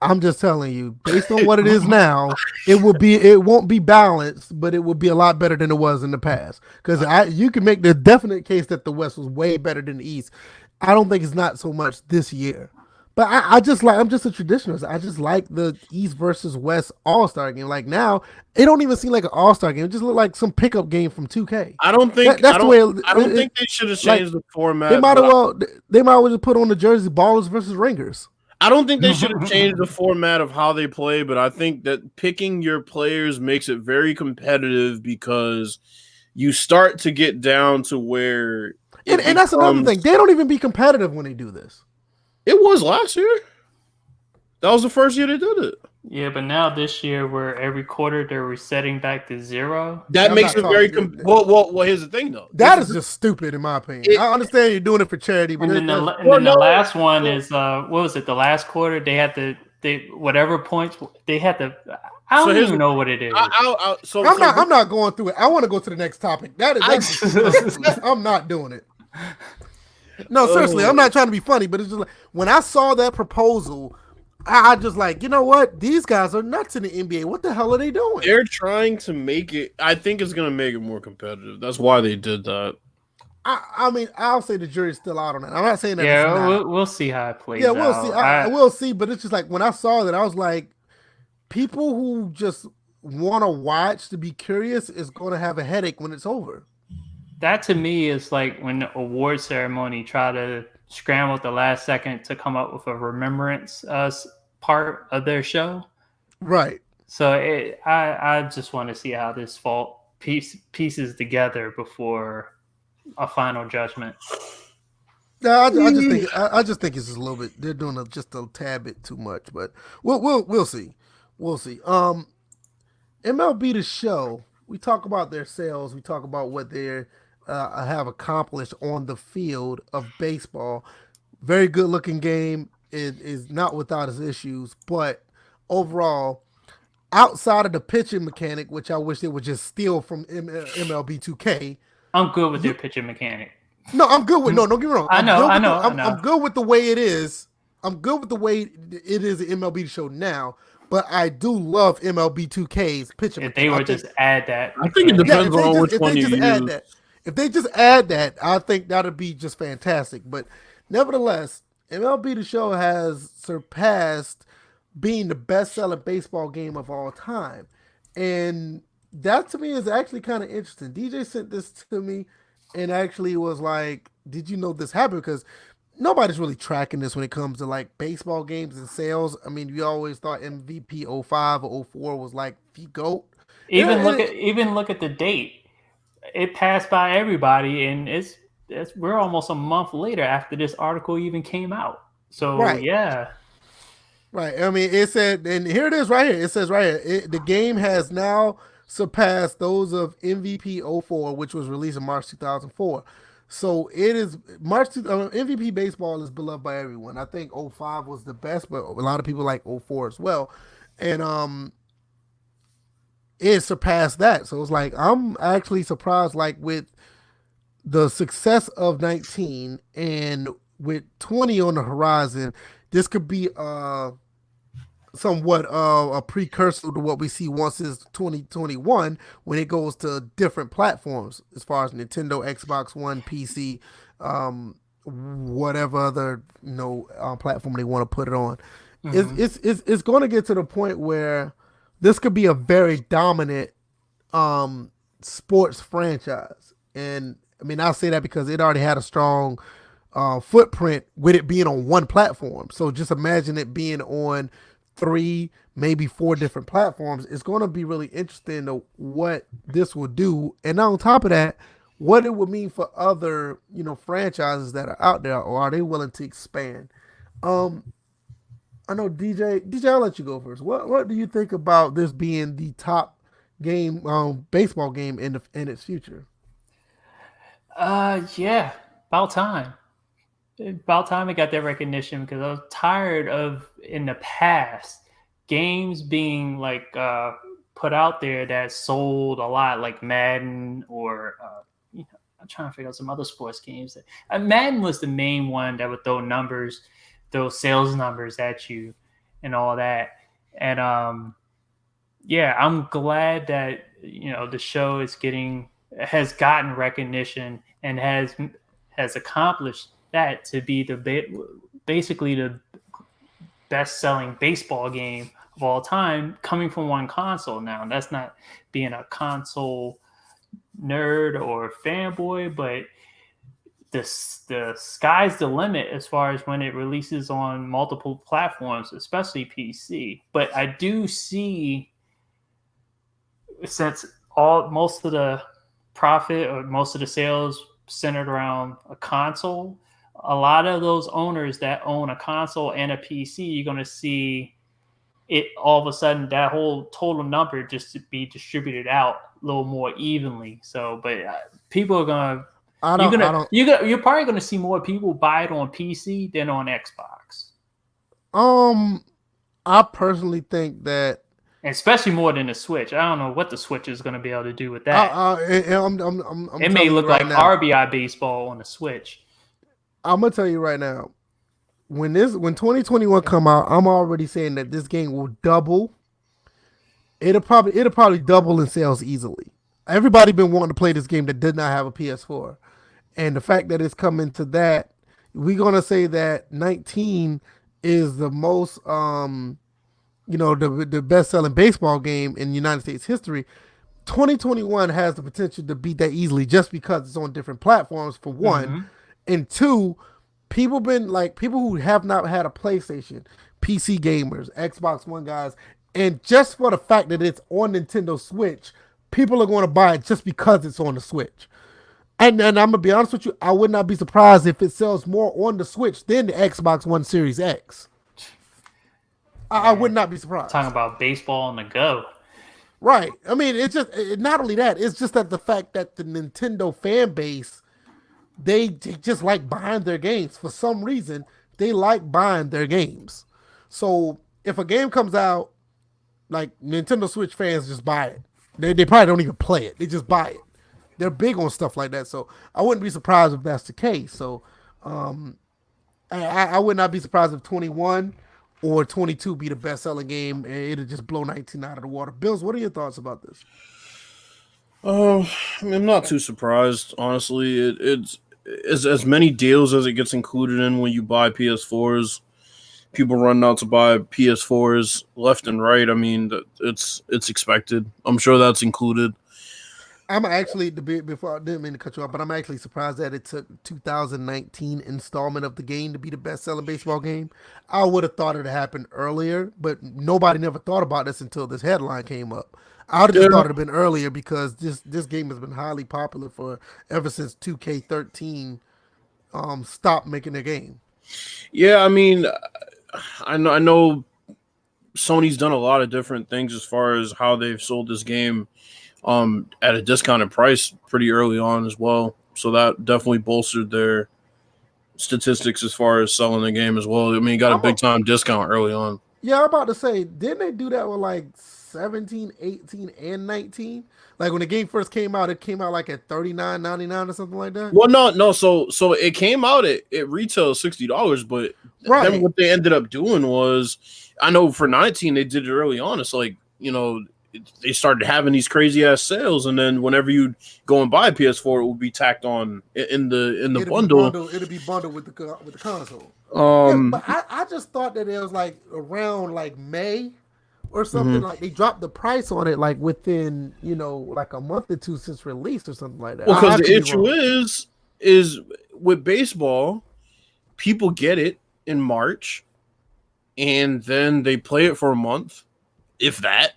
I'm just telling you, based on what it is now, it won't be balanced, but it will be a lot better than it was in the past. Because you can make the definite case that the West was way better than the East. I don't think it's not so much this year. But I'm just a traditionalist. I just like the East versus West All-Star game. Like now, it don't even seem like an All-Star game. It just look like some pickup game from 2K. I don't think that's the way. I don't think they should have changed the format. They might as well just put on the jersey ballers versus ringers. I don't think they should have changed the format of how they play, but I think that picking your players makes it very competitive because you start to get down to where and that's another thing. They don't even be competitive when they do this. It was last year. That was the first year they did it. Yeah, but now this year, where every quarter they're resetting back to 0. That makes it very. Well, here's the thing, though. That is just stupid, in my opinion. I understand you're doing it for charity, but and then the last one is what was it? The last quarter they had whatever points they had to. I don't even know what it is. I'm not going through it. I want to go to the next topic. I'm not doing it. No, seriously, I'm not trying to be funny, but it's just like when I saw that proposal, I just like, you know what? These guys are nuts in the NBA. What the hell are they doing? They're trying to make it. I think it's going to make it more competitive. That's why they did that. I mean, I'll say the jury's still out on that. I'm not saying that. Yeah, we'll see how it plays. Yeah, we'll see. I will see, but it's just like when I saw that, I was like, people who just want to watch to be curious is going to have a headache when it's over. That to me is like when the award ceremony try to scramble at the last second to come up with a remembrance part of their show. Right. So I just want to see how this pieces together before a final judgment. Yeah, I just think it's just a little bit. They're doing just a tad bit too much, but we'll see. We'll see. MLB The Show. We talk about their sales. We talk about what they're have accomplished on the field of baseball. Very good looking game. It is not without its issues, but overall, outside of the pitching mechanic, which I wish they would just steal from MLB 2K. I'm good with their pitching mechanic. No, I'm good with. No, don't get me wrong. I know. I'm good with the way it is. I'm good with the way it is in MLB Show now. But I do love MLB 2K's pitching. If they would just add that, I think it depends on which one you use. If they just add that, I think that'd be just fantastic. But nevertheless, MLB The Show has surpassed being the best-selling baseball game of all time, and that to me is actually kind of interesting. DJ sent this to me, and actually was like, "Did you know this happened?" Because nobody's really tracking this when it comes to like baseball games and sales. I mean, we always thought MVP 05 or 04 was like the GOAT. Even look at the date. It passed by everybody, and we're almost a month later after this article even came out. So right. Yeah. Right. I mean, it said, and here it is right here. It says right here, the game has now surpassed those of MVP 04, which was released in March 2004. So it is MVP baseball is beloved by everyone. I think '05 was the best, but a lot of people like '04 as well. And it surpassed that. So it's like I'm actually surprised like with the success of 19 and with 20 on the horizon, this could be somewhat a precursor to what we see once is 2021 when it goes to different platforms as far as Nintendo, Xbox One, PC, whatever other platform they want to put it on. It's going to get to the point where this could be a very dominant sports franchise. And I mean, I'll say that because it already had a strong footprint with it being on one platform. So just imagine it being on 3, maybe 4 different platforms. It's going to be really interesting to what this will do. And on top of that, what it would mean for other, franchises that are out there, or are they willing to expand? I know DJ, I'll let you go first. What do you think about this being the top game, baseball game in its future? Yeah, about time. About time it got that recognition, because I was tired of, in the past, games being like put out there that sold a lot, like Madden or I'm trying to figure out some other sports games. Madden was the main one that would throw sales numbers at you and all that. And yeah, I'm glad that the show has gotten recognition and has accomplished that to be basically the best-selling baseball game of all time, coming from one console. Now, that's not being a console nerd or fanboy, but the sky's the limit as far as when it releases on multiple platforms, especially PC. But I do see, since most of the profit or most of the sales centered around a console, a lot of those owners that own a console and a PC, you're going to see it all of a sudden, that whole total number just to be distributed out a little more evenly. So, but people are going to, you're probably going to see more people buy it on PC than on Xbox. I personally think that, especially more than the Switch. I don't know what the Switch is going to be able to do with that. It may look like RBI baseball on the Switch. I'm gonna tell you right now, when 2021 come out, I'm already saying that this game will double. It'll probably double in sales easily. Everybody been wanting to play this game that did not have a PS4, and the fact that it's coming to that, we're gonna say that 19 is the most the best selling baseball game in United States history. 2021 has the potential to beat that easily just because it's on different platforms, for one. And 2, people who have not had a PlayStation, PC gamers, Xbox One guys, and just for the fact that it's on Nintendo Switch, people are going to buy it just because it's on the Switch. And I'm going to be honest with you, I would not be surprised if it sells more on the Switch than the Xbox One Series X. I would not be surprised. Talking about baseball on the go. Right. I mean, it's just, not only that, it's just that the fact that the Nintendo fan base, they just like buying their games. For some reason, they like buying their games. So if a game comes out, like Nintendo Switch fans just buy it. They probably don't even play it. They just buy it. They're big on stuff like that. So I wouldn't be surprised if that's the case. So I would not be surprised if 21 or 22 be the best-selling game, and it'll just blow 19 out of the water. Bills, what are your thoughts about this? I'm not too surprised, honestly. It's as many deals as it gets included in when you buy PS4s. People run out to buy PS4s left and right. I mean, it's expected. I'm sure that's included. I'm actually, before I didn't mean to cut you off, but I'm actually surprised that it took 2019 installment of the game to be the best-selling baseball game. I would have thought it had happened earlier, but nobody never thought about this until this headline came up. I would have just thought it had been earlier because this game has been highly popular ever since 2K13 stopped making their game. Yeah, I mean, I know Sony's done a lot of different things as far as how they've sold this game at a discounted price pretty early on as well. So that definitely bolstered their statistics as far as selling the game as well. I mean, you got a big time discount early on. Yeah, I'm about to say, didn't they do that with like 17, 18, and 19? Like when the game first came out, it came out like at $39.99 or something like that. Well, no. So it came out at retail $60, but then what they ended up doing was, I know for 19 they did it early on. It's like, they started having these crazy ass sales, and then whenever you go and buy a PS4, it will be tacked on in the bundle. It'll be bundled with the console. But I just thought that it was like around like May or something. Like they dropped the price on it like within like a month or two since release or something like that. Well, because the issue is with baseball, people get it in March, and then they play it for a month, if that.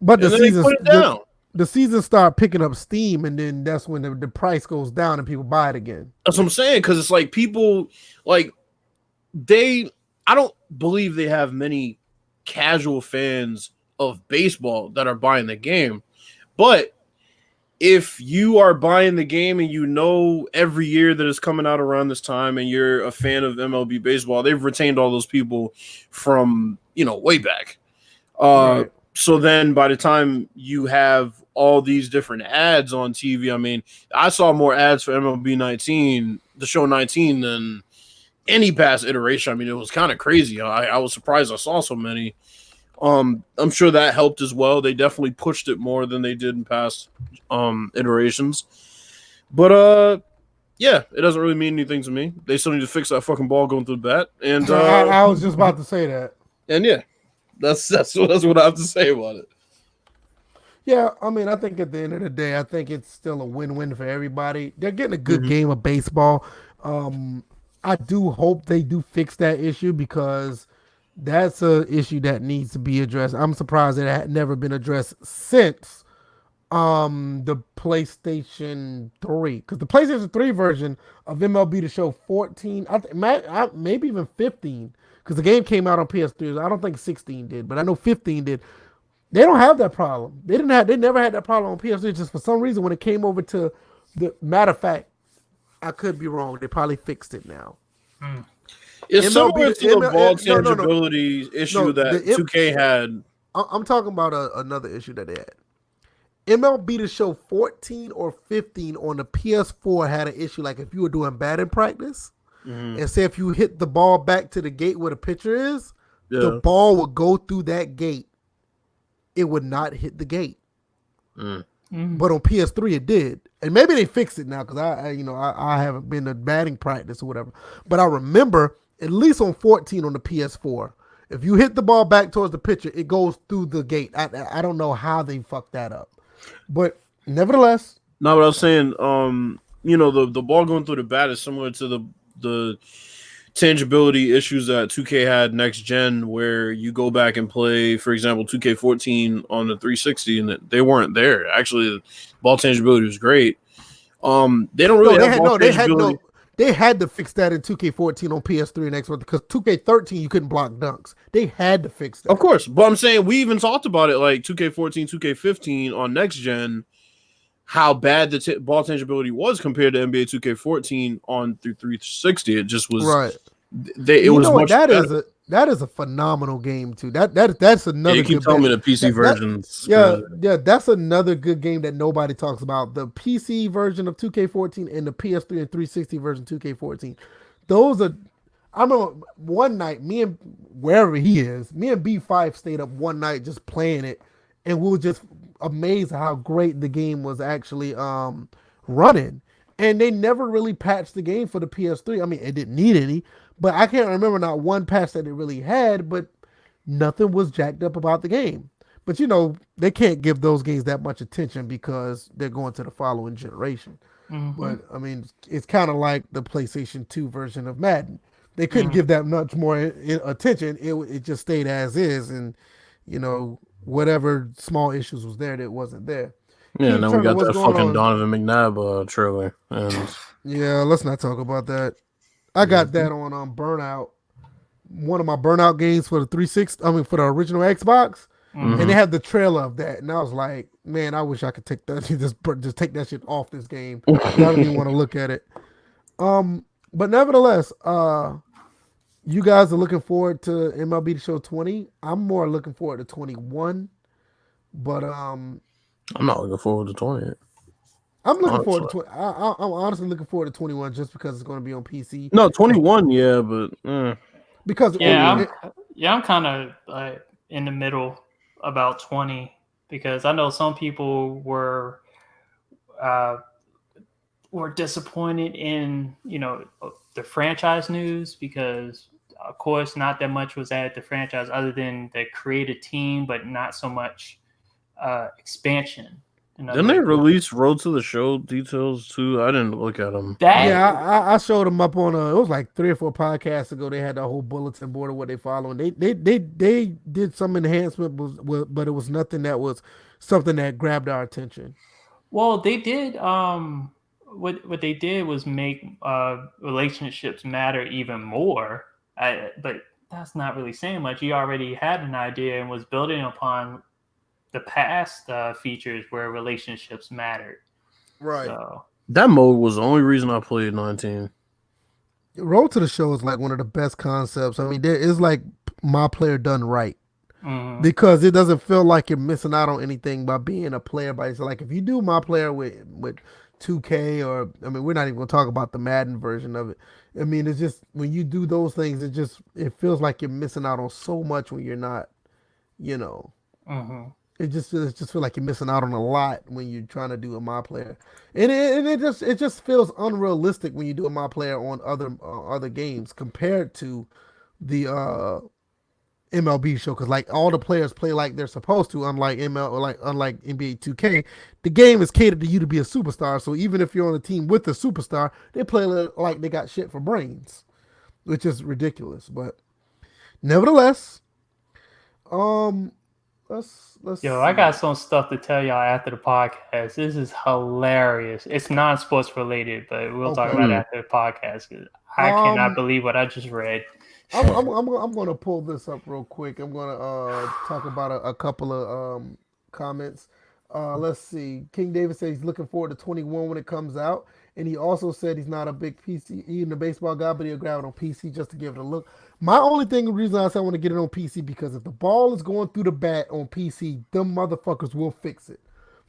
But the season start picking up steam, and then that's when the price goes down and people buy it again. That's what I'm saying, because it's like people like I don't believe they have many casual fans of baseball that are buying the game. But if you are buying the game and every year that it's coming out around this time and you're a fan of MLB baseball, they've retained all those people from, way back. Right. So then by the time you have all these different ads on TV, I mean, I saw more ads for MLB 19, the show 19, than any past iteration. I mean, it was kind of crazy. I was surprised I saw so many. I'm sure that helped as well. They definitely pushed it more than they did in past iterations. But yeah, it doesn't really mean anything to me. They still need to fix that fucking ball going through the bat. And I was just about to say that. And yeah, that's what I have to say about it. Yeah, I mean, I think at the end of the day, I think it's still a win-win for everybody. They're getting a good game of baseball. I do hope they do fix that issue, because that's an issue that needs to be addressed. I'm surprised it had never been addressed since the PlayStation 3, because the PlayStation 3 version of MLB The Show 14, maybe even 15, because the game came out on PS3. I don't think 16 did, but I know 15 did. They don't have that problem. They never had that problem on PS3. Just for some reason, when it came over to the matter of fact, I could be wrong. They probably fixed it now. It's similar to the ball tangibility issue that 2K had. I'm talking about another issue that they had. MLB The Show 14 or 15 on the PS4 had an issue, like if you were doing batting practice, and say if you hit the ball back to the gate where the pitcher is, the ball would go through that gate. It would not hit the gate. But on PS3 it did. And maybe they fixed it now, because I haven't been to batting practice or whatever. But I remember, at least on 14 on the PS4, if you hit the ball back towards the pitcher, it goes through the gate. I don't know how they fucked that up. But nevertheless. No, what I was saying, the ball going through the bat is similar to the tangibility issues that 2K had next gen, where you go back and play, for example, 2K14 on the 360, and they weren't there. Actually, the ball tangibility was great. They don't really have ball tangibility. They had to fix that in 2K14 on PS3 and Xbox, because 2K13 you couldn't block dunks. They had to fix that. Of course, but I'm saying we even talked about it, like 2K14, 2K15 on next gen, how bad the ball tangibility was compared to NBA 2K14 on through 360. It just was right. It was much better. That is a phenomenal game too. That's another. You keep telling me the PC versions. Yeah, that's another good game that nobody talks about. The PC version of 2K14 and the PS3 and 360 version 2K14. Those are. I remember one night, me and B5 stayed up one night just playing it, and we were just amazed at how great the game was actually running. And they never really patched the game for the PS3. I mean, it didn't need any, but I can't remember not one patch that it really had, but nothing was jacked up about the game. But, they can't give those games that much attention because they're going to the following generation. But, I mean, it's kind of like the PlayStation 2 version of Madden. They couldn't give that much more attention. It just stayed as is, and, whatever small issues was there that wasn't there. Yeah, and then we got that fucking Donovan McNabb trailer. And yeah, let's not talk about that. I got that on Burnout. One of my Burnout games for the 360. I mean, for the original Xbox. And they had the trailer of that, and I was like, man, I wish I could take that just take that shit off this game. I don't even want to look at it. But nevertheless, you guys are looking forward to MLB The Show 20. I'm more looking forward to 21. But I'm not looking forward to 20. I'm looking forward to 20. I'm honestly looking forward to 21 just because it's going to be on PC. No, 21, yeah, but Because I'm kind of like in the middle about 20 because I know some people were disappointed in the franchise news because of course not that much was added to franchise other than the creative team, but not so much expansion. Didn't they release Road to the Show details too? I didn't look at them. I showed them up on it was like 3 or 4 podcasts ago. They had the whole bulletin board of what they following. They did some enhancement, but it was nothing that was something that grabbed our attention. Well, they did. What they did was make relationships matter even more. But that's not really saying much. You already had an idea and was building upon the past features where relationships mattered. Right. So. That mode was the only reason I played 19. Road to the Show is like one of the best concepts. I mean, there is like My Player done right. Because it doesn't feel like you're missing out on anything by being a player. So like if you do My Player with 2K or I mean we're not even going to talk about the Madden version of it. I mean it's just when you do those things it feels like you're missing out on so much when you're not, It just feels like you're missing out on a lot when you're trying to do a My Player, and it just feels unrealistic when you do a My Player on other games compared to the MLB show because like all the players play like they're supposed to, unlike NBA 2K, the game is catered to you to be a superstar. So even if you're on a team with a superstar, they play like they got shit for brains, which is ridiculous. But nevertheless, let's. Yo, I got some stuff to tell y'all after the podcast. This is hilarious. It's non-sports related, but we'll talk about it after the podcast. I cannot believe what I just read. I'm going to pull this up real quick. I'm going to talk about a couple of comments. Let's see. King David says he's looking forward to 21 when it comes out. And he also said he's not a big PC, even a baseball guy, but he'll grab it on PC just to give it a look. My only reason I say I want to get it on PC because if the ball is going through the bat on PC, them motherfuckers will fix it.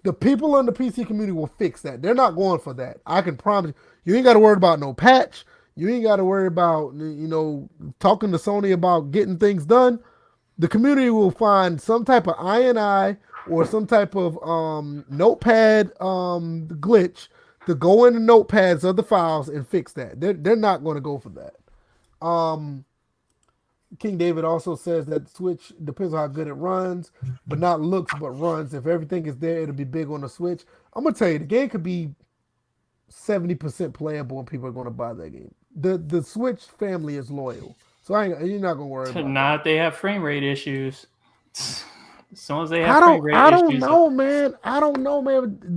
The people in the PC community will fix that. They're not going for that. I can promise you. You ain't got to worry about no patch. You ain't got to worry about, talking to Sony about getting things done. The community will find some type of INI or some type of notepad glitch to go in the notepads of the files and fix that. They're not going to go for that. King David also says that Switch depends on how good it runs, but not looks, but runs. If everything is there, it'll be big on the Switch. I'm going to tell you, the game could be 70% playable and people are going to buy that game. The Switch family is loyal, so you're not gonna worry about not. They have frame rate issues. As soon as they have I don't know, man.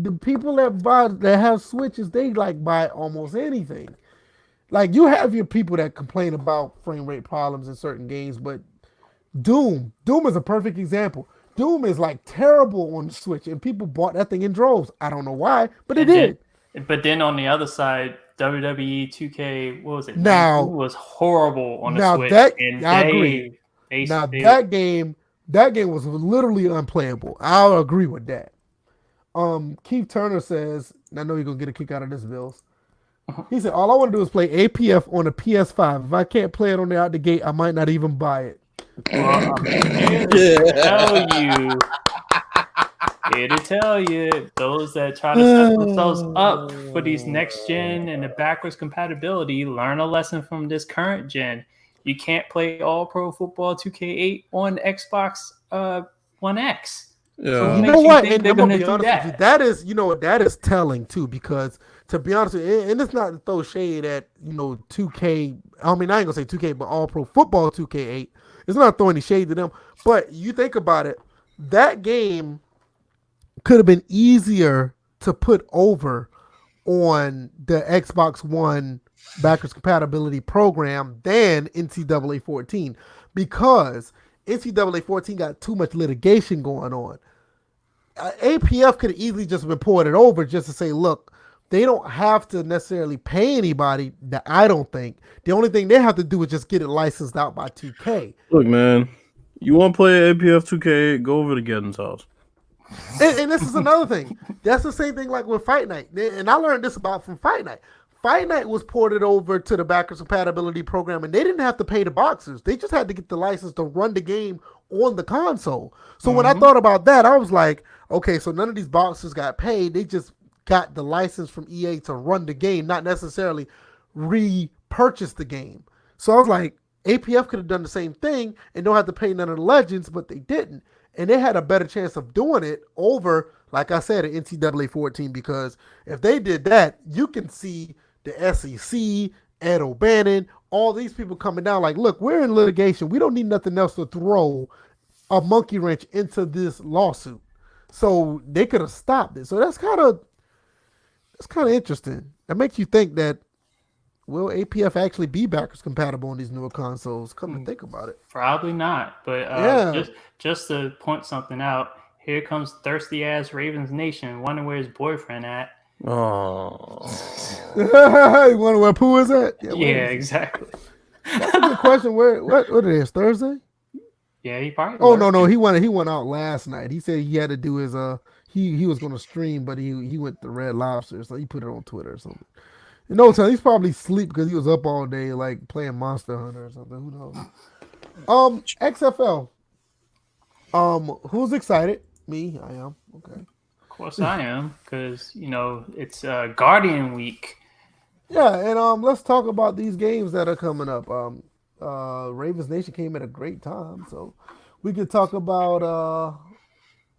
The people that have Switches, they like buy almost anything. Like you have your people that complain about frame rate problems in certain games, but Doom is a perfect example. Doom is like terrible on the Switch, and people bought that thing in droves. I don't know why, but they did. But then on the other side, WWE 2K, what was it? Now, it was horrible on the Switch. I agree. That game was literally unplayable. I'll agree with that. Keith Turner says, and I know you're gonna get a kick out of this, Bills. He said, all I want to do is play APF on a PS5. If I can't play it on the out the gate, I might not even buy it. Here to tell you, those that try to set themselves up for these next gen and the backwards compatibility, learn a lesson from this current gen. You can't play All Pro Football 2K8 on Xbox One X. Yeah. So you know what? And I'm gonna be honest with you. That is telling too, because to be honest with you, and it's not to throw shade at 2K. I mean, I ain't gonna say 2K, but All Pro Football 2K8. It's not throwing any shade to them. But you think about it, that game could have been easier to put over on the Xbox One backwards compatibility program than NCAA 14, because NCAA 14 got too much litigation going on. APF could have easily just reported over just to say, look, they don't have to necessarily pay anybody. That I don't think. The only thing they have to do is just get it licensed out by 2K. Look, man, you want to play APF 2K? Go over to Gettin's house. And this is another thing. That's the same thing like with Fight Night. And I learned this from Fight Night. Fight Night was ported over to the backwards compatibility program, and they didn't have to pay the boxers. They just had to get the license to run the game on the console. So when I thought about that, I was like, okay, so none of these boxers got paid. They just got the license from EA to run the game, not necessarily repurchase the game. So I was like, APF could have done the same thing and don't have to pay none of the legends, but they didn't. And they had a better chance of doing it over, like I said, at NCAA 14, because if they did that, you can see the SEC, Ed O'Bannon, all these people coming down like, look, we're in litigation. We don't need nothing else to throw a monkey wrench into this lawsuit. So they could have stopped it. So that's kind of interesting. That makes you think that, will APF actually be backwards compatible on these newer consoles? Come to think about it. Probably not. But just to point something out, here comes thirsty ass Ravens Nation, wondering where his boyfriend at. Oh, You wonder where Pooh is at? Yeah, exactly. That's a good question. What it is? Thursday? Yeah, he probably. Oh no, he went out last night. He said he had to do his he was going to stream, but he went to Red Lobster, so he put it on Twitter or something. You know, he's probably asleep because he was up all day, like playing Monster Hunter or something. Who knows? XFL. Who's excited? Me, I am. Okay. Of course, I am, because it's Guardian Week. Yeah, and let's talk about these games that are coming up. Ravens Nation came at a great time, so we could talk about.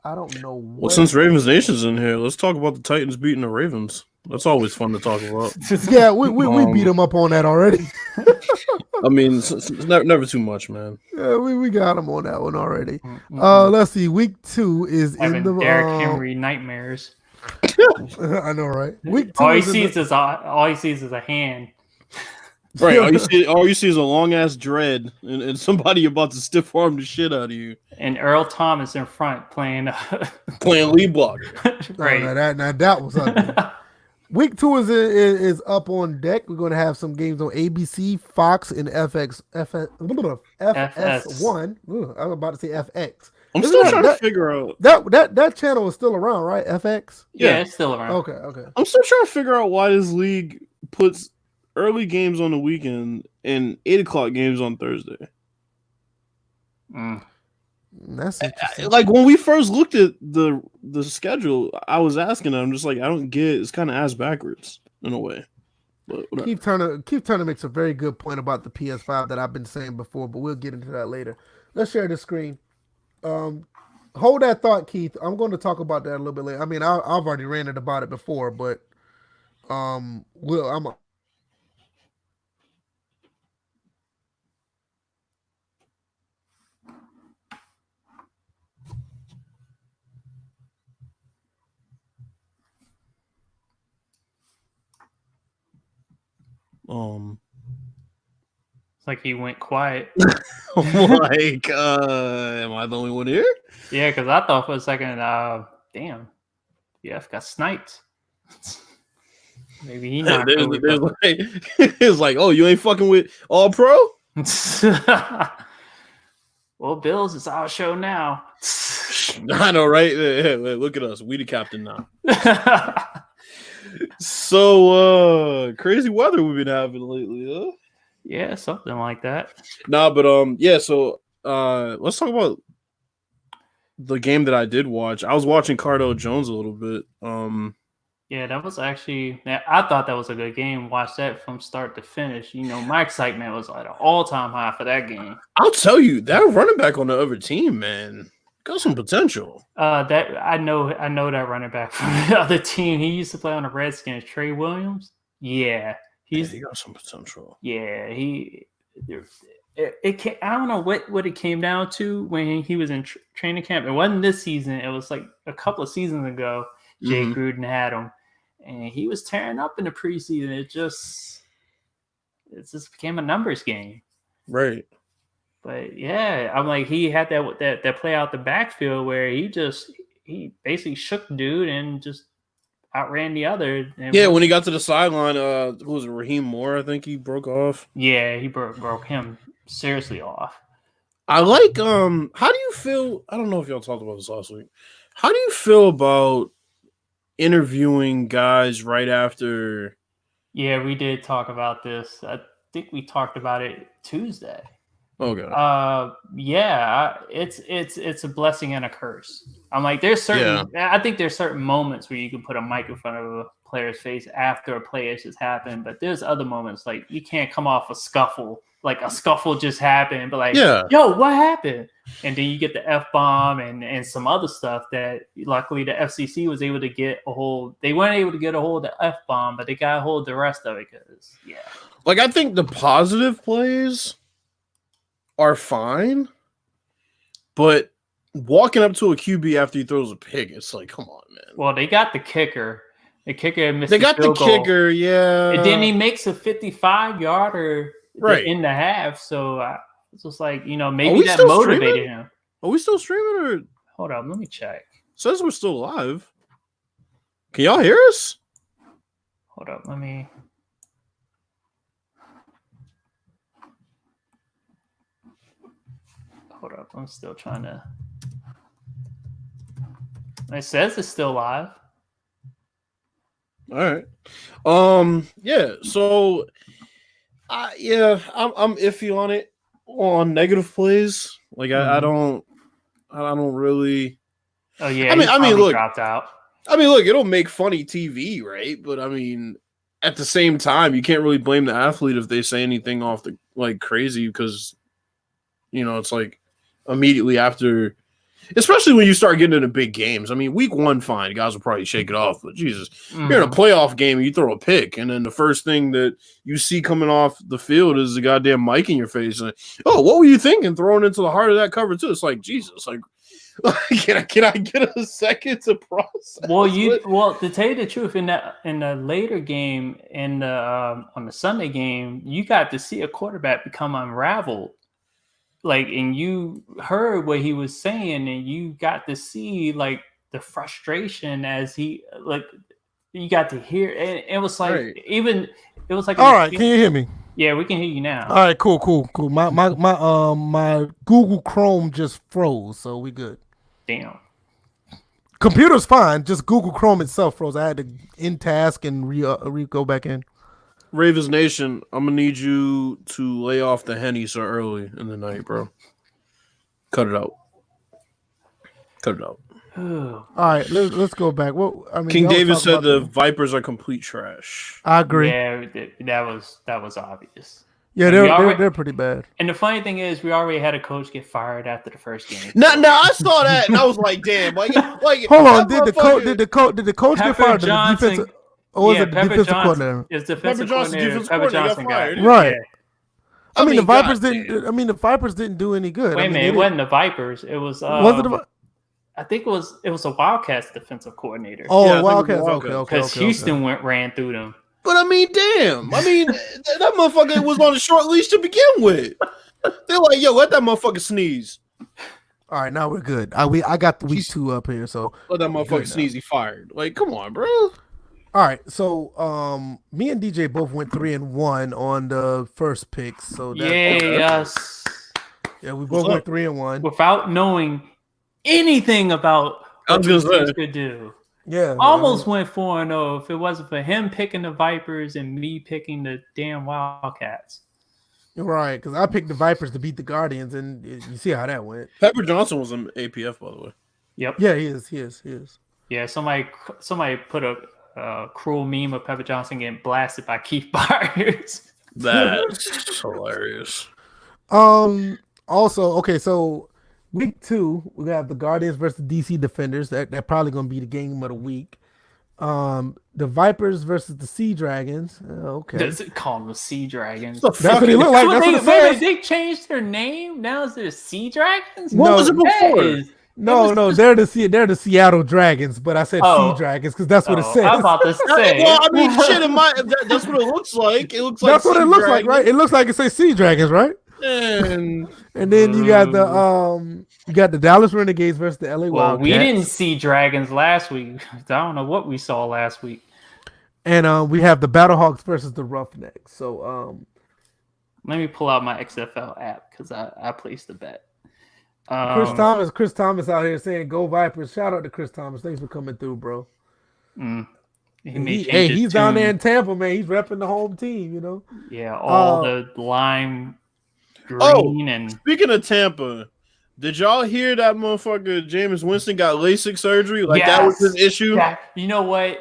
I don't know. Well, since Ravens Nation's in here, let's talk about the Titans beating the Ravens. That's always fun to talk about. Yeah, we beat them up on that already. I mean, it's never too much, man. Yeah, we got them on that one already. Let's see. Week 2 is Having in the Derrick Henry nightmares. I know, right? Week 2. All he sees is a hand. Right. All you see is a long ass dread and somebody about to stiff arm the shit out of you. And Earl Thomas in front playing lead blocker. Right. Now that was ugly. Week 2 is up on deck. We're going to have some games on ABC, Fox, and FS1. I was about to say FX. I'm still trying to figure out that channel is still around, right? FX. Yeah, it's still around. Okay. I'm still trying to figure out why this league puts early games on the weekend and 8:00 games on Thursday. That's interesting. Like when we first looked at the schedule, I was asking, I'm just like, I don't get it. It's kind of ass backwards in a way. But Keith Turner makes a very good point about the PS5 that I've been saying before, but we'll get into that later. Let's share the screen. Hold that thought, Keith. I'm going to talk about that a little bit later. I mean, I've already ranted about it before, but It's like he went quiet. like, am I the only one here? Yeah, because I thought for a second, damn, BF got sniped. Maybe he not. It's like, oh, you ain't fucking with All Pro? Well, Bills, it's our show now. I know, right? Look at us. We the captain now. So crazy weather we've been having lately, huh? Yeah, something like that. Nah, but so let's talk about the game that I did watch. I was watching Cardell Jones a little bit. Yeah, that was actually, I thought that was a good game. Watched that from start to finish. My excitement was at an all-time high for that game. I'll tell you, that running back on the other team, man, got some potential. That I know that running back from the other team. He used to play on the Redskins, Trey Williams. Yeah, he got some potential. Yeah, I don't know what it came down to when he was in training camp. It wasn't this season. It was like a couple of seasons ago. Jay Gruden had him, and he was tearing up in the preseason. It just became a numbers game. Right. But yeah, I'm like, he had that play out the backfield where he basically shook the dude and just outran the other. And Yeah, when he got to the sideline, who was it, Raheem Moore? I think he broke off. yeah, he broke him seriously off. I like how do you feel? I don't know if y'all talked about this last week. How do you feel about interviewing guys right after? Yeah, we did talk about this. I think we talked about it Tuesday. Okay. Yeah, it's a blessing and a curse. I'm like, I think there's certain moments where you can put a mic in front of a player's face after a play has just happened, but there's other moments like you can't come off a scuffle, like a scuffle just happened, but like, yo, what happened? And then you get the F-bomb and some other stuff that luckily the FCC was able to get a hold. They weren't able to get a hold of the F-bomb, but they got a hold of the rest of it because, yeah. Like, I think the positive plays are fine, but walking up to a QB after he throws a pick, it's like, come on, man. Well, they got the kicker. The kicker missed. They got the kicker, yeah. And then he makes a 55-yarder right in the half. So it's just like, maybe that motivated him. Are we still streaming or? Hold on, let me check. Says we're still live. Can y'all hear us? Hold up, let me. Hold up, I'm still trying to. It says it's still live. All right. Yeah. So, I'm iffy on it on negative plays. Like I don't really. Oh yeah. I mean, look. Dropped out. I mean, look. It'll make funny TV, right? But I mean, at the same time, you can't really blame the athlete if they say anything off the like crazy because, it's like immediately after. Especially when you start getting into big games. I mean, week 1, fine. Guys will probably shake it off. But, Jesus, you're in a playoff game and you throw a pick. And then the first thing that you see coming off the field is the goddamn mic in your face. And, oh, what were you thinking throwing into the heart of that cover, too? It's like, Jesus, like, can I get a second to process? Well, to tell you the truth, in the later game, on the Sunday game, you got to see a quarterback become unraveled. Like, and you heard what he was saying, and you got to see like the frustration as he like. You got to hear, and it was like it was like. All right, can you hear me? Yeah, we can hear you now. All right, cool. My Google Chrome just froze, so we good. Damn. Computer's fine, just Google Chrome itself froze. I had to end task and re go back in. Ravens Nation, I'm gonna need you to lay off the Henny so early in the night, bro. Cut it out. All right, let's go back. Well, I mean, King David said the Vipers are complete trash. I agree. Yeah, that was obvious. Yeah, they're pretty bad. And the funny thing is, we already had a coach get fired after the first game. No, I saw that and I was like, damn. Like hold on, did the coach get fired? Johnson, the defensive, or was it the defensive coordinator? It's defensive coordinator. Pepper Johnson got fired. Right. Yeah. I mean, the Vipers didn't. I mean, the Vipers didn't do any good. Wait a minute, it wasn't the Vipers. It was. Was it? I think it was a Wildcats defensive coordinator. Oh, yeah, Wildcats. Okay. Because Houston ran through them. But I mean, damn. I mean, that motherfucker was on a short leash to begin with. They're like, yo, let that motherfucker sneeze. All right, now we're good. I got the week 2 up here, so let that motherfucker sneeze. He fired. Like, come on, bro. All right, so me and DJ both went 3-1 on the first picks. So yes, yeah, we both went 3-1 without knowing anything about what these teams could do. Yeah, almost went 4-0 if it wasn't for him picking the Vipers and me picking the damn Wildcats. You're right, because I picked the Vipers to beat the Guardians, and you see how that went. Pepper Johnson was an APF, by the way. Yep. Yeah, he is. Yeah, somebody put a cruel meme of Pepper Johnson getting blasted by Keith Byers. That's hilarious. Also, okay, so week 2, we have the Guardians versus DC Defenders. That probably going to be the game of the week. The Vipers versus the Sea Dragons. Okay. Does it call them the Sea Dragons? That's what they look like. That's what it says. They changed their name. Now it's the Sea Dragons. What was it before? No, they're the Seattle Dragons, but I said Sea Dragons because that's what it says. I'm about to say. Well, I mean, shit, that's what it looks like. It looks like that's what it looks like, right? It looks like it says Sea Dragons, right? And And then you got the Dallas Renegades versus the LA Well, Wildcats. we didn't see Dragons last week. I don't know what we saw last week. And we have the Battlehawks versus the Roughnecks. So Let me pull out my XFL app because I placed a bet. Chris Thomas out here saying go Vipers. Shout out to Chris Thomas. Thanks for coming through, bro. He's down there in Tampa, man. He's repping the home team, you know. Yeah, all the lime green and speaking of Tampa, did y'all hear that motherfucker Jameis Winston got LASIK surgery? Like that was his issue. Yeah. You know what?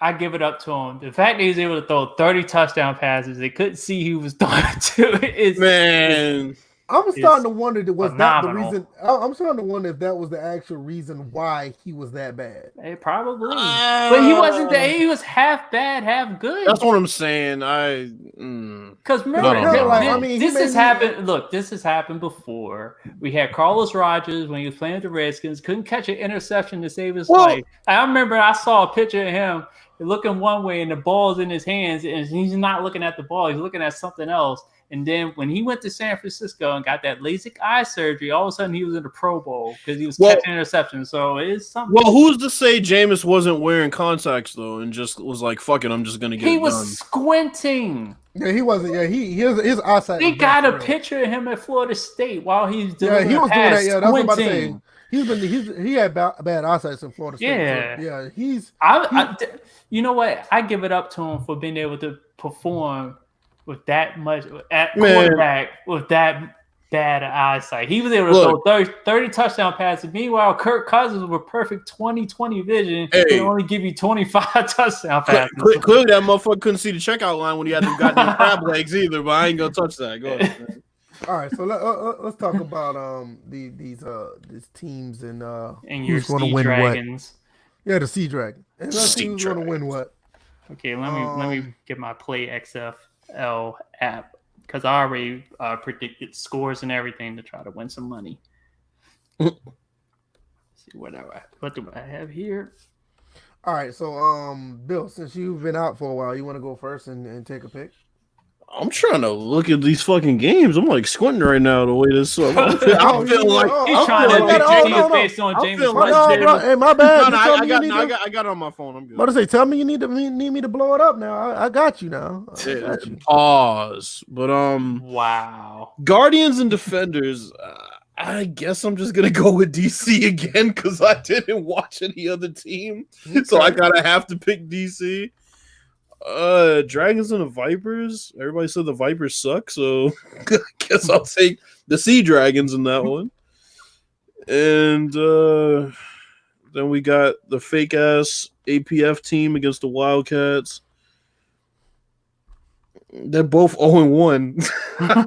I give it up to him. The fact that he was able to throw 30 touchdown passes, they couldn't see he was throwing to. I'm starting to wonder was that the phenomenal. reason. I'm starting to wonder if that was the actual reason why he was that bad. Probably, but he wasn't that. He was half bad, half good. That's what I'm saying. Because remember, this has happened. Look, this has happened before. We had Carlos Rogers when he was playing with the Redskins, couldn't catch an interception to save his life. I remember I saw a picture of him looking one way and the ball's in his hands, and he's not looking at the ball; he's looking at something else. And then when he went to San Francisco and got that LASIK eye surgery, all of a sudden he was in the Pro Bowl because he was catching interceptions. So it's something. Well, who's to say Jameis wasn't wearing contacts though, and just was like, "Fuck it, I'm just gonna get." He it was done. Squinting. Yeah, he wasn't. Yeah, his eyesight. They got a picture of him at Florida State while he's doing. He was doing that. Yeah, that's what I'm about to say. He had bad eyesight in Florida State. Yeah, so, yeah. You know what? I give it up to him for being able to perform with that much at quarterback with that bad eyesight. He was able to throw 30 touchdown passes. Meanwhile, Kirk Cousins with perfect 20/20 vision can only give you 25 touchdown passes. Clearly, that motherfucker couldn't see the checkout line when he had them goddamn crab legs either. But I ain't gonna touch that. Go ahead, man. All right, so let's talk about these teams and who's going to win Dragons. What. Yeah, the Sea Dragon. And let's see who's going to win what. Okay, let me get my Play XFL app because I already predicted scores and everything to try to win some money. Let's see what do I have here? All right, so Bill, since you've been out for a while, you want to go first and take a pick? I'm trying to look at these fucking games. I'm like squinting right now the way this. I'm feeling like he's trying to pick teams based on James Winston. Hey, my bad. No, I got it on my phone. I'm good. What to say? Tell me you need me to blow it up now. I got you now. Got you. Pause. But wow. Guardians and Defenders. I guess I'm just gonna go with DC again because I didn't watch any other team, so I have to pick DC. Dragons and the Vipers. Everybody said the Vipers suck, so I guess I'll take the Sea Dragons in that one. And then we got the fake ass APF team against the Wildcats. They're both 0-1. I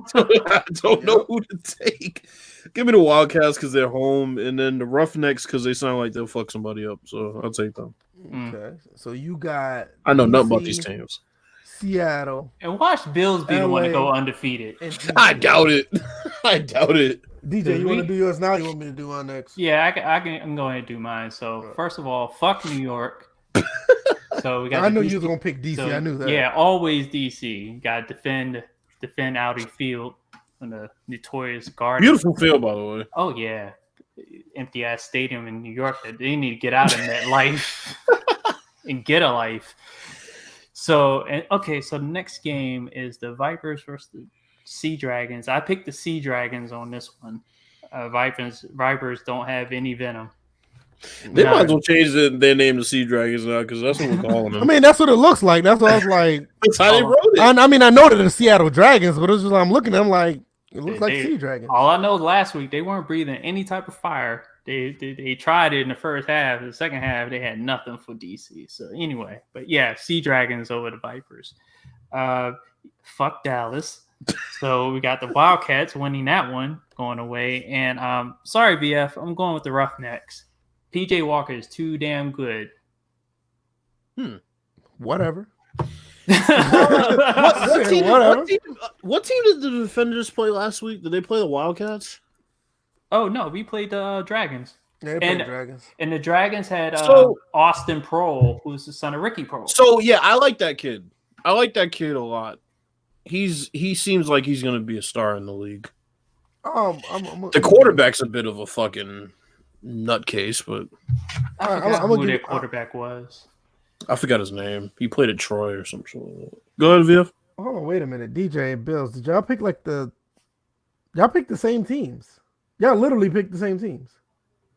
don't know who to take. Give me the Wildcats because they're home, and then the Roughnecks because they sound like they'll fuck somebody up. So I'll take them. Okay, so you got. I know nothing about these teams. Seattle and watch Bills be the one to go undefeated. I doubt it. I doubt it. DJ, you want to do yours now? Or you want me to do mine next? Yeah, I can. I'm going to do mine. So first of all, fuck New York. So we got. I knew you was gonna pick DC. So, I knew that. Yeah, always DC. Got to defend Audi Field on the notorious Guardians. Beautiful field, by the way. Oh yeah, empty ass stadium in New York. That they need to get out of that life and get a life. So so the next game is the Vipers versus the Sea Dragons. I picked the Sea Dragons on this one. Vipers don't have any venom. They might as well change their name to Sea Dragons now because that's what we're calling them. I mean, that's what it looks like. That's what I was like. That's how they wrote it. I mean, I know that the Seattle Dragons, but it's just I'm looking at them like it looks like Sea Dragons. All I know is last week they weren't breathing any type of fire. They tried it in the first half. The second half they had nothing for DC. So anyway, but yeah, Sea Dragons over the Vipers. Fuck Dallas. So we got the Wildcats winning that one, going away. And sorry, BF, I'm going with the Roughnecks. PJ Walker is too damn good. Whatever. What team did the Defenders play last week? Did they play the Wildcats? Oh no, we played the Dragons. Yeah, they played the Dragons. And the Dragons had Austin Prohl, who's the son of Ricky Prohl. So yeah, I like that kid. I like that kid a lot. He seems like he's going to be a star in the league. The quarterback's a bit of a fucking nutcase, but I forgot who their quarterback was. I forgot his name. He played at Troy or some shit like that. Go ahead, VF. Hold on, wait a minute. DJ and Bills, did y'all pick y'all pick the same teams? Y'all literally picked the same teams.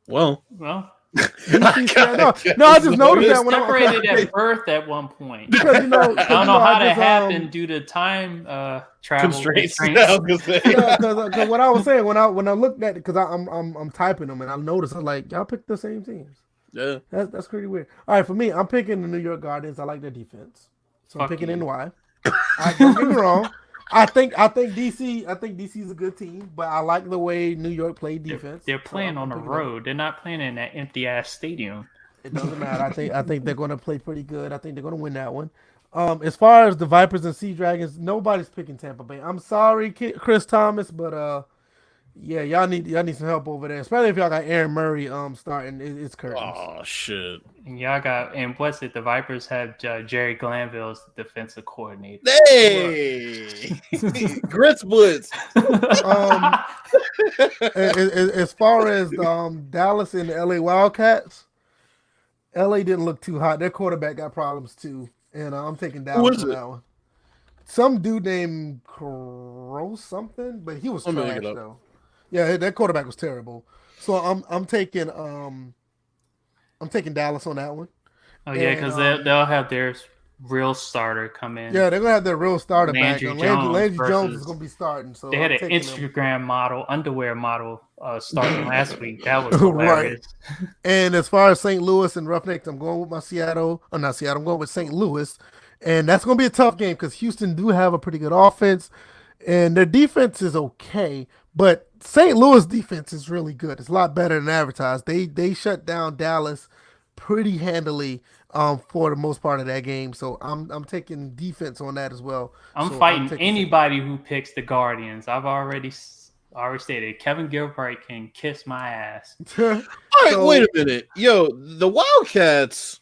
Well, No, I just noticed that when I separated at birth at one point. Because I don't know how that happened due to time travel constraints. Because what I was saying when I looked at it, because I'm typing them and I noticed I'm like, y'all picked the same teams. Yeah, that's pretty weird. All right, for me, I'm picking the New York Guardians. I like their defense, so I'm picking NY. Don't get me wrong. I think DC is a good team, but I like the way New York played defense. They're playing on the road. They're not playing in that empty ass stadium. It doesn't matter. I think they're going to play pretty good. I think they're going to win that one. As far as the Vipers and Sea Dragons, nobody's picking Tampa Bay. I'm sorry, Chris Thomas, but yeah, y'all need some help over there, especially if y'all got Aaron Murray starting. It's curtains. Oh shit! And y'all got what's it? The Vipers have Jerry Glanville as the defensive coordinator. Hey, grits blitz. As far as Dallas and the LA Wildcats, LA didn't look too hot. Their quarterback got problems too, and I'm taking Dallas on that one. Some dude named Crow something, but he was trash though. Yeah, that quarterback was terrible. So I'm taking Dallas on that one. Oh yeah, because they'll have their real starter come in. Yeah, they're gonna have their real starter back. Landry Jones Jones is gonna be starting. So they had an Instagram model, underwear model starting last week. That was hilarious. Right. And as far as St. Louis and Roughnecks, I'm going with I'm going with St. Louis, and that's gonna be a tough game because Houston do have a pretty good offense, and their defense is okay, but St. Louis defense is really good. It's a lot better than advertised. They shut down Dallas pretty handily for the most part of that game. So I'm taking defense on that as well. I'm fighting anybody who picks the Guardians. I've already stated Kevin Gilbride can kiss my ass. All right, wait a minute. Yo, the Wildcats.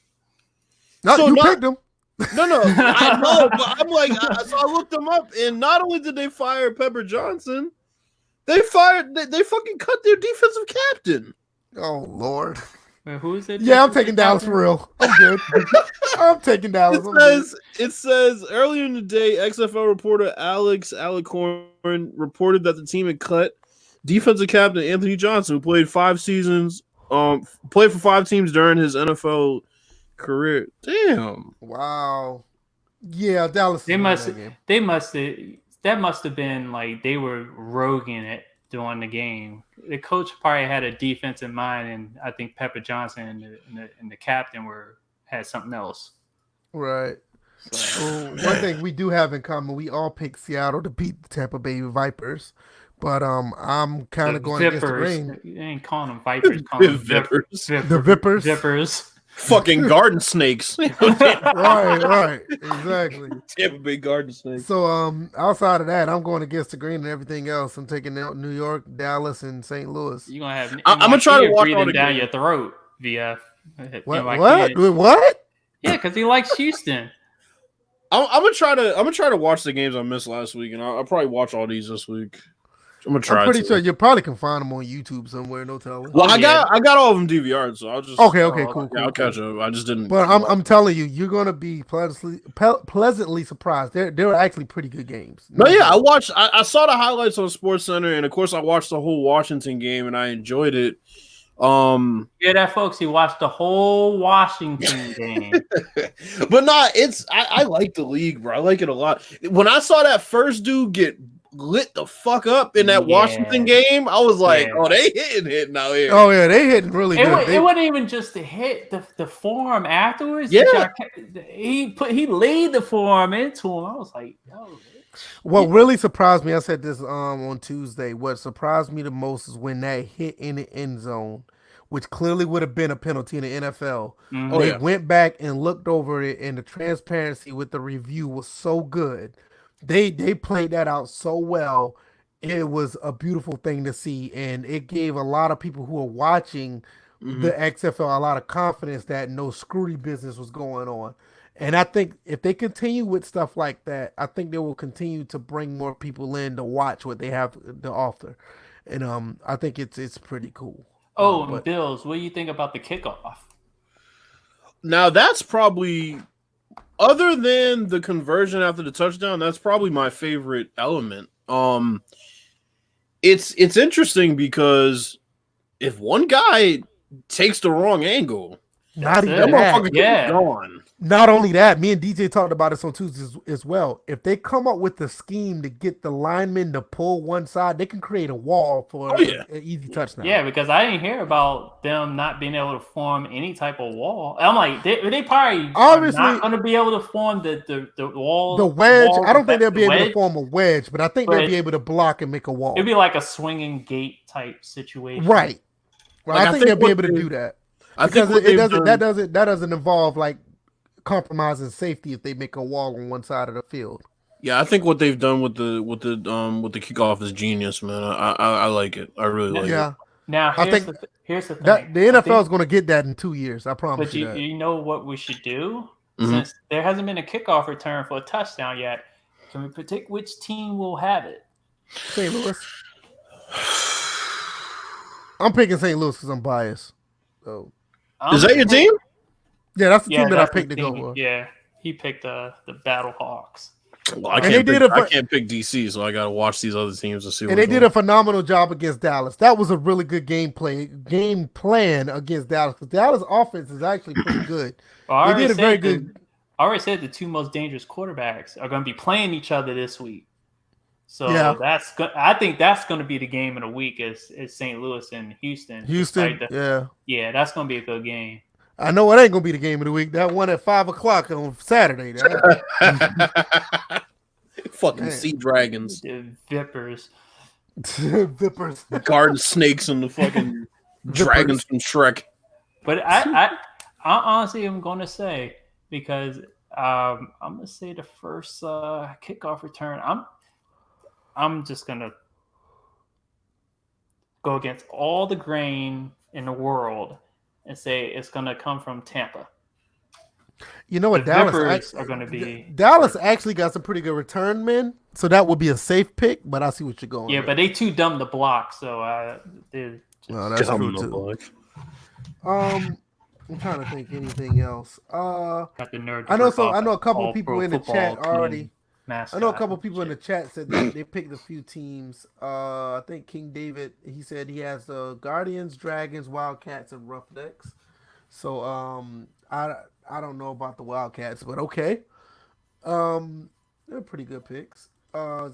No, you picked them. No, I know, but I'm like, so I looked them up, and not only did they fire Pepper Johnson, they fucking cut their defensive captain. Oh Lord. Wait, who is it? Yeah, I'm taking Dallas for real. I'm good. I'm taking Dallas. It says earlier in the day, XFL reporter Alex Alicorn reported that the team had cut defensive captain Anthony Johnson, who played 5 seasons, played for 5 teams during his NFL career. Damn. Wow. Yeah, Dallas. That must have been like they were roguing it during the game. The coach probably had a defense in mind, and I think Pepper Johnson and the captain had something else. Right. So one thing we do have in common, we all picked Seattle to beat the Tampa Bay Vipers, but I'm kind of going against the grain. You ain't calling them Vipers, calling them Vipers. The Vipers. Vipers. Fucking garden snakes. right, exactly. Tampa Bay garden snakes. So outside of that, I'm going against the green and everything else. I'm taking out New York, Dallas, and St. Louis. You're gonna have I'm gonna try to walk breathing down your throat, VF. What? Yeah, because he likes Houston. I'm gonna try to watch the games I missed last week, and I'll probably watch all these this week. I'm pretty sure you probably can find them on YouTube somewhere. No telling. Well, I got all of them DVR'd, so I'll just cool. I'll catch up. I just didn't. But I'm telling you, you're gonna be pleasantly surprised. They're actually pretty good games. No, yeah, I saw the highlights on SportsCenter, and of course, I watched the whole Washington game, and I enjoyed it. Yeah, that folks, he watched the whole Washington game. But I like the league, bro. I like it a lot. When I saw that first dude get lit the fuck up in that Washington game, I was like, oh, they hitting out here. Oh yeah, they hitting really good. It wasn't even just the hit, the forearm afterwards. Yeah, he laid the forearm into him. I was like, yo. What really surprised me, I said this on Tuesday, what surprised me the most is when that hit in the end zone, which clearly would have been a penalty in the NFL. Mm-hmm. They went back and looked over it, and the transparency with the review was so good. They played that out so well. It was a beautiful thing to see, and it gave a lot of people who are watching the XFL a lot of confidence that no screwy business was going on. And I think if they continue with stuff like that, I think they will continue to bring more people in to watch what they have to offer. and I think it's pretty cool. Oh, and But Bills, what do you think about the kickoff? Now that's probably, other than the conversion after the touchdown, that's probably my favorite element. It's interesting because if one guy takes the wrong angle, not That's even it. that. motherfucker could Yeah. be gone. Not only that, me and DJ talked about this on Tuesday as well. If they come up with the scheme to get the linemen to pull one side, they can create a wall for Oh, yeah. an easy touchdown. Yeah, because I didn't hear about them not being able to form any type of wall. I'm like, they probably Obviously- are not going to be able to form the wall. The wedge, wall, I don't think they'll be the able to wedge. form a wedge, but I think they'll But- be able to block and make a wall. It'd be like a swinging gate type situation. Right. Well, Like, I I think think they'll be what able to they- do that. I Because think what it they've doesn't done- that doesn't involve like compromising safety if they make a wall on one side of the field. Yeah, I think what they've done with the kickoff is genius, man. I like it. I really like it. Yeah. Now I here's think here's the thing. That the I NFL think- is going to get that in 2 years. I promise But you that. you know what we should do? Mhm. Since there hasn't been a kickoff return for a touchdown yet, can we predict which team will have it? St. Louis. I'm picking St. Louis because I'm biased. So Is that your team? yeah, that's the Yeah, team that I that's the picked to go team. for. Yeah, he picked the Battle Hawks. Well, I And they can't, did pick, it for- I can't pick DC, so I got to watch these other teams and see. And they did a phenomenal job against Dallas. That was a really good game plan against Dallas. Because Dallas' offense is actually pretty good. Well, They did a very good. I already said the two most dangerous quarterbacks are going to be playing each other this week. So Yeah. that's good. I think that's going to be the game of the week is St. Louis and Houston. Houston, Despite yeah. yeah, that's going to be a good game. I know it ain't gonna be the game of the week. That one at 5:00 on Saturday. Fucking Man. sea dragons, The Vipers. Vipers. garden snakes, and the fucking dragons from Shrek. But I honestly am going to say because I'm going to say the first kickoff return. I'm just going to go against all the grain in the world and say it's going to come from Tampa. You know what? The Vipers are going to be Dallas actually got some pretty good return men, so that would be a safe pick. But I see what you're going. yeah, with. but they too dumb to block, so they're just, No, that's Dumb true no too. block. I'm trying to think anything else. got the nerve. to I know rip so. off I know a couple all people pro in the football chat team already. mascot I know a couple and people in the shit. chat said they picked a few teams. I think King David, he said he has the Guardians, Dragons, Wildcats, and Roughnecks. So I don't know about the Wildcats, but okay. They're pretty good picks.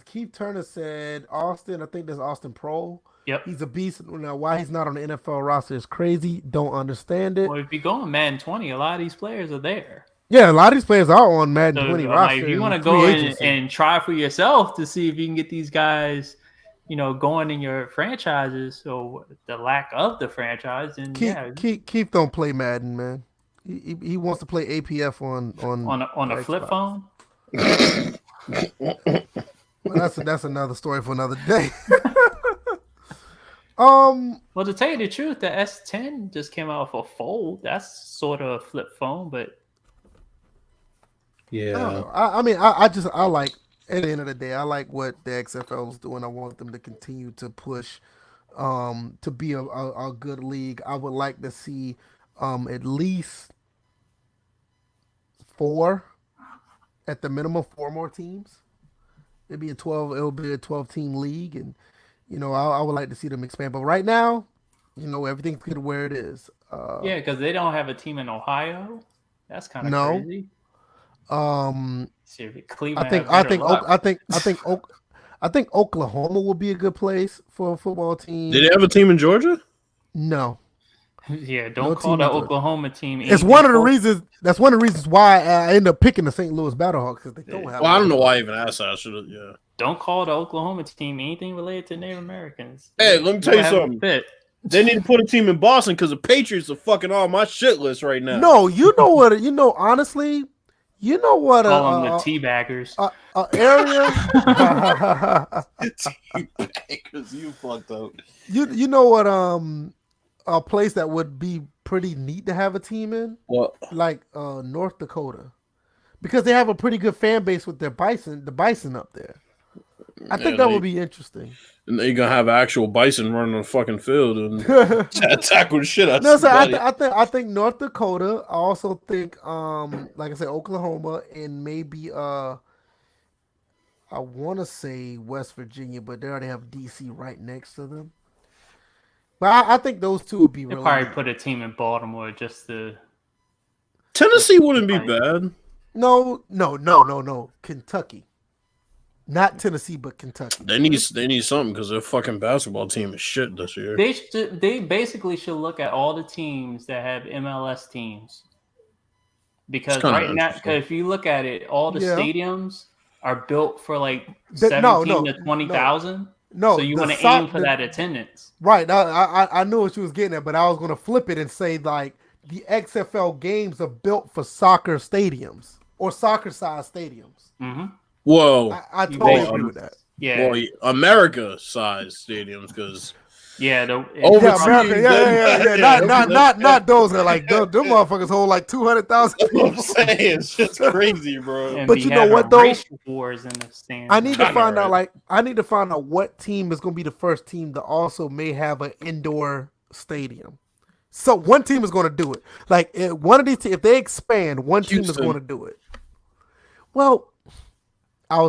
Keith Turner said Austin. I think there's Austin Prohl. Yep. He's a beast. Now, why he's not on the NFL roster is crazy. Don't understand it. Well, if you go on Madden 20, a lot of these players are there. Yeah, a lot of these players are on Madden So 20 like, roster. if you want to and go free in agency. and try for yourself to see if you can get these guys, going in your franchises. So the lack of the franchise, and Keith don't play Madden, man. He wants to play APF on a flip Xbox. phone. Well, that's another story for another day. Well, to tell you the truth, the S10 just came out for fold. That's sort of a flip phone, but Yeah, I mean, I like, at the end of the day, I like what the XFL is doing. I want them to continue to push to be a good league. I would like to see at least 4 at the minimum, 4 more teams. It'll be a 12-team league, and I would like to see them expand. But right now, everything's good where it is. yeah, because they don't have a team in Ohio. That's kind of No. crazy. See, if Cleveland. I think Oklahoma will be a good place for a football team. did they have a team in Georgia? No, Yeah, No don't call team the in Georgia. Oklahoma team. it's one of the reasons. That's one of the reasons why I end up picking the St. Louis Battlehawks because they don't have. Well, I don't know why I even asked that. I should have. Yeah. Don't call the Oklahoma team anything related to Native Americans. Hey, let me tell you Don't have a something. fit. They need to put a team in Boston because the Patriots are fucking on my shit list right now. No, you know what? Honestly, you know what? Call them the teabaggers. Area. Because you fucked up. you know what? A place that would be pretty neat to have a team in, What? like North Dakota, because they have a pretty good fan base with their bison. The bison up there. I think that would be interesting. And they're gonna have actual bison running on the fucking field and tackle the shit out No, of so somebody. I think North Dakota. I also think like I said, Oklahoma and maybe I want to say West Virginia, but they already have DC right next to them. But I think those two would be They'll really probably good. put a team in Baltimore just to. Tennessee wouldn't be bad. No. Kentucky. Not Tennessee, but Kentucky. They need something because their fucking basketball team is shit this year. They basically should look at all the teams that have MLS teams. Because right now, if you look at it, all the stadiums are built for like 17 to 20,000. No, so you want to aim for that attendance, right? I knew what you was getting at, but I was going to flip it and say like the XFL games are built for soccer stadiums or soccer-sized stadiums. Mm-hmm. Whoa, I totally agree with that. Yeah, well, America-sized stadiums because. Yeah, America. Yeah. Not those that like them motherfuckers hold like 200,000 people. I'm saying it's just crazy, bro. And but you know what though? Race wars in the stands. I need to find out. I need to find out what team is going to be the first team that also may have an indoor stadium. So one team is going to do it. Like one of these, if they expand, one team is going to do it. Well.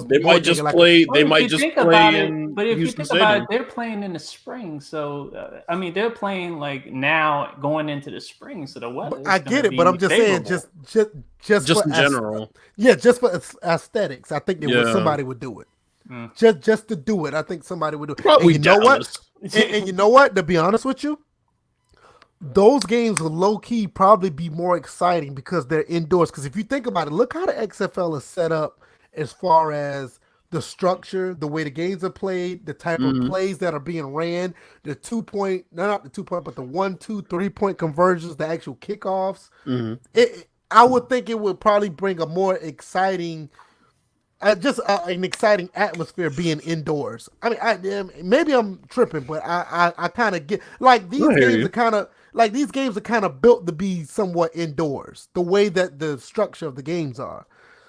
They might just play. They might just play. But if you think about it, they're playing in the spring. So I mean, they're playing like now going into the spring. So the weather. I get it, but I'm just saying, just in general. Just for aesthetics, I think somebody would do it. Just to do it, I think somebody would do it. Probably and you know what? And you know what? To be honest with you, those games will low key probably be more exciting because they're indoors. Because if you think about it, look how the XFL is set up. As far as the structure, the way the games are played, the type of plays that are being ran, the 2-point, not the 2-point, but the 1, 2, 3-point conversions, the actual kickoffs. I would think it would probably bring a more exciting, an exciting atmosphere being indoors. I mean, maybe I'm tripping, but I kind of get like these games are kind of built to be somewhat indoors. The way that the structure of the games are.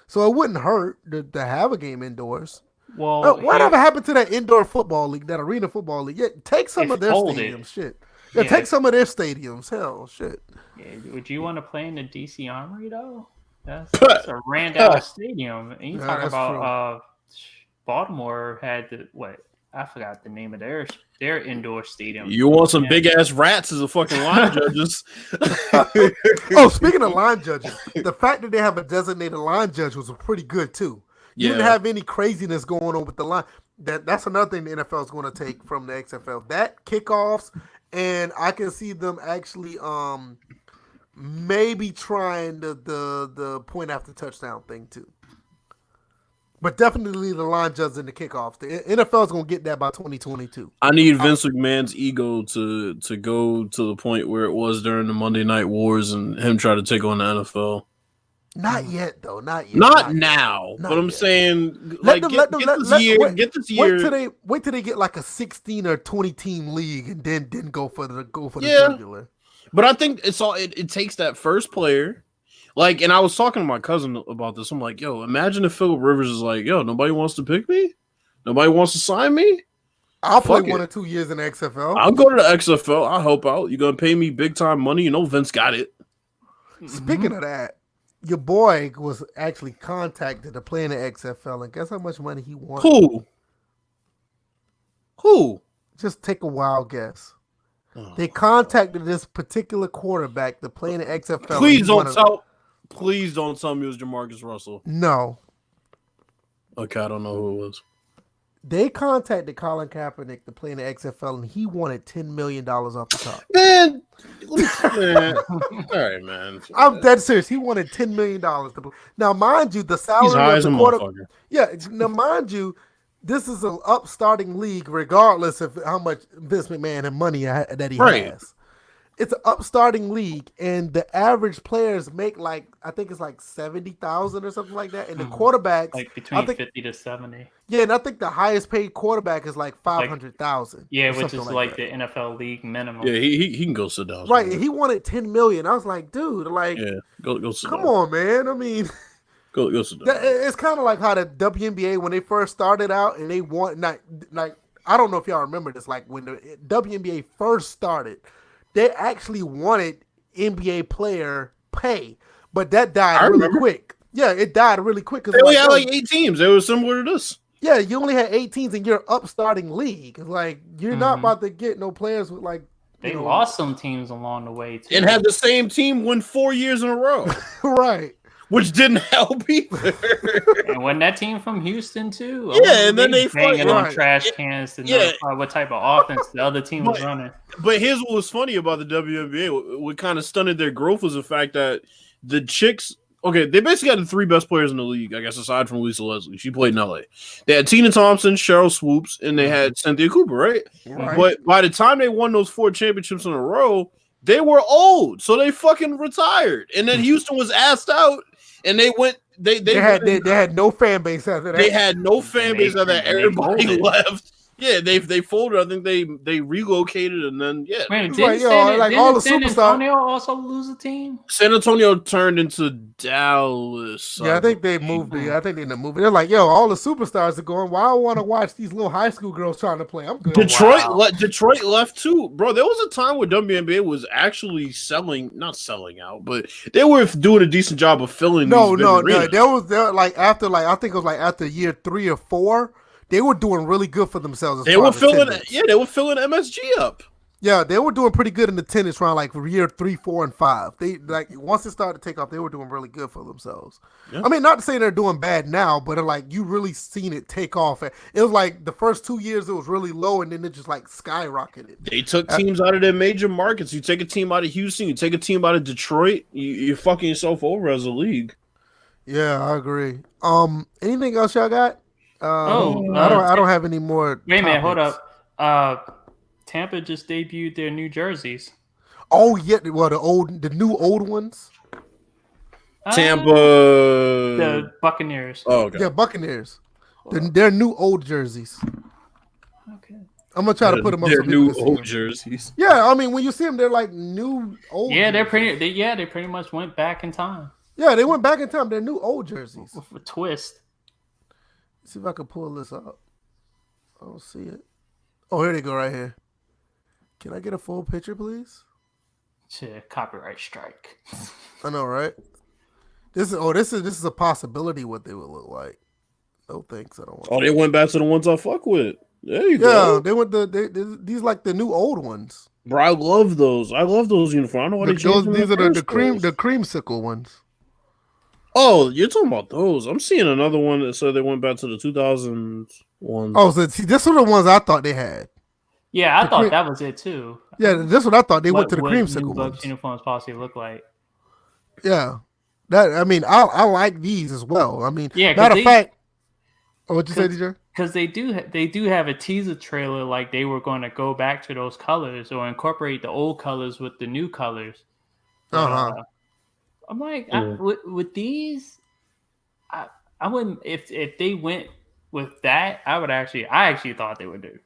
So it wouldn't hurt to have a game indoors. Well, whatever happened to that indoor football league, that arena football league? Yeah, take some of their stadiums, shit. Yeah, take some of their stadiums. Hell, shit. Yeah, would you want to play in the DC Armory though? That's a ran-down stadium. And you talk about Baltimore had I forgot the name of their indoor stadium. You want some big ass rats as a fucking line judges? Oh, speaking of line judges, the fact that they have a designated line judge was pretty good too. You didn't have any craziness going on with the line. That's another thing the NFL is going to take from the XFL. That kickoffs, and I can see them actually maybe trying the point after touchdown thing too. But definitely the line judges in the kickoffs. The NFL is going to get that by 2022. I need Vince McMahon's ego to go to the point where it was during the Monday Night Wars and him try to take on the NFL. Not yet, though. Not yet. Not now. But I'm saying, like, get this year. Wait till they get like a 16 or 20 team league, and then go for the regular. But I think it takes that first player. Like, and I was talking to my cousin about this. I'm like, yo, imagine if Phillip Rivers is like, yo, nobody wants to pick me? Nobody wants to sign me? I'll play 1 or 2 years in the XFL. I'll go to the XFL. I'll help out. You're going to pay me big time money. You know Vince got it. Speaking of that, your boy was actually contacted to play in the XFL, and guess how much money he wanted? Who? Just take a wild guess. They contacted this particular quarterback to play in the XFL. Please don't tell me it was Jamarcus Russell. No. Okay, I don't know who it was. They contacted Colin Kaepernick to play in the XFL, and he wanted $10 million off the top. Man. All right, man. I'm dead serious. He wanted $10 million to play. Now, mind you, the salary of the quarterback. Yeah, now mind you, this is an upstarting league, regardless of how much Vince McMahon and money that he has. It's an upstarting league, and the average players make I think it's like 70,000 or something like that, and the quarterbacks like between 50 to 70. Yeah, and I think the highest paid quarterback is like 500,000. Yeah, which is like the NFL league minimum. Yeah, he can go sit down. Right, he wanted $10 million. I was like, dude, go sit come down. on, man. I mean, Go sit down. It's kind of like how the WNBA when they first started out and they want like I don't know if y'all remember this. Like when the WNBA first started, they actually wanted NBA player pay, but that died really quick. Yeah, it died really quick. They only had like 8 teams. It was similar to this. Yeah, you only had 8 teams in your upstarting league. Like you're not about to get no players with like. They lost some teams along the way too, and had the same team win 4 years in a row, right? Which didn't help either. And when that team from Houston too, yeah, and then they banging on trash cans to know what type of offense the other team was running. But here's what was funny about the WNBA: what kind of stunted their growth was the fact that the chicks. Okay, they basically had the 3 best players in the league, I guess, aside from Lisa Leslie. She played in LA. They had Tina Thompson, Cheryl Swoops, and they had Cynthia Cooper, right? But by the time they won those 4 championships in a row, they were old, so they fucking retired. And then Houston was asked out, and they went. They had no fan base after that. They had no fan base after that. Everybody left. Yeah, they folded. I think they relocated and then Man, didn't all the San superstars. Antonio also lose a team? San Antonio turned into Dallas. Yeah, I think they moved. I think they moved. They're like, all the superstars are going. Well, I want to watch these little high school girls trying to play. I'm good. Detroit left too, bro. There was a time where WNBA was actually not selling out, but they were doing a decent job of filling. No. There like after I think it was like after year 3 or 4. They were doing really good for themselves. They were filling MSG up. Yeah, they were doing pretty good in the tennis round, like for year 3, 4, and 5. They like once it started to take off, they were doing really good for themselves. Yeah. I mean, not to say they're doing bad now, but like you really seen it take off. It was like the first 2 years it was really low, and then it just like skyrocketed. They took teams out of their major markets. You take a team out of Houston, you take a team out of Detroit, you're fucking yourself over as a league. Yeah, I agree. Anything else y'all got? I don't have any more. Wait a minute, hold up. Tampa just debuted their new jerseys. Oh yeah, well the new old ones. Tampa, the Buccaneers. Oh, okay. Yeah, Buccaneers. Their new old jerseys. Okay. I'm gonna try to put them up. Their new old jerseys. Yeah, I mean when you see them, they're like new old. Yeah, jerseys. They pretty much went back in time. Yeah, they went back in time. They're new old jerseys with a twist. See if I can pull this up. I don't see it. Oh, here they go right here. Can I get a full picture, please? Copyright strike. I know, right? This is a possibility what they would look like. No thanks, I don't want. Oh, they went back to the ones I fuck with. There you go. Yeah, they went these like the new old ones. Bro, I love those. I love those uniforms. I don't know why they changed them. These are the creamsicle ones. Oh, you're talking about those. I'm seeing another one that said they went back to the 2000s ones. Oh, so see, this are the ones I thought they had. Yeah, I thought that was it too. Yeah, this is what I thought. They went to the creamsicle ones. Uniforms possibly look like. Yeah, I like these as well. I mean, yeah. Matter of fact, what'd you say, DJ? Because they do have a teaser trailer like they were going to go back to those colors or incorporate the old colors with the new colors. I'm like, with these, I wouldn't if they went with that. I actually thought they would do,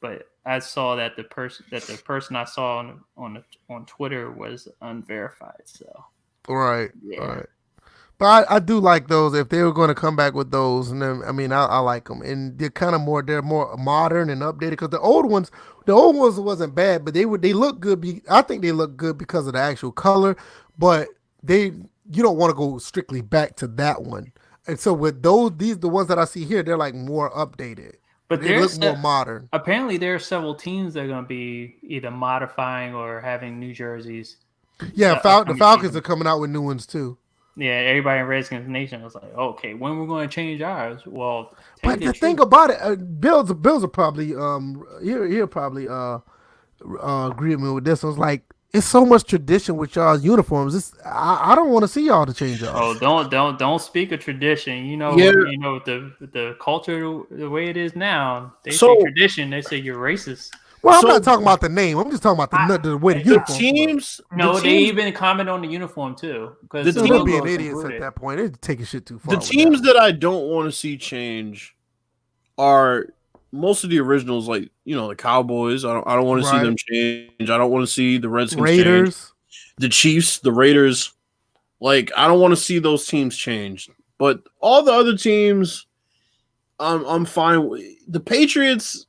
but I saw that the person I saw on Twitter was unverified. So right. But I do like those. If they were going to come back with those, and then I like them, and they're more modern and updated. Because the old ones wasn't bad, but they look good. I think they look good because of the actual color, but you don't want to go strictly back to that one. And so with the ones that I see here, they're like more updated. But they look more modern. Apparently, there are several teams that are going to be either modifying or having new jerseys. Yeah, the Falcons are coming out with new ones too. Yeah, everybody in Redskins Nation was like, "Okay, when we're going to change ours?" Well, but the thing about it, Bills are probably he'll probably agree with me with this. I was like, it's so much tradition with y'all's uniforms. I don't want to see y'all to change y'all. Oh, don't speak of tradition. You know the culture the way it is now. They say tradition. They say you're racist. Well, I'm not talking about the name. I'm just talking about the way the uniform. They even comment on the uniform too. Because they're being idiots at that point. They're taking shit too far. The teams that I don't want to see change are most of the originals, like the Cowboys. I don't want to see them change. I don't want to see the Redskins Raiders, change. The Chiefs, the Raiders. Like I don't want to see those teams change. But all the other teams, I'm fine with. The Patriots.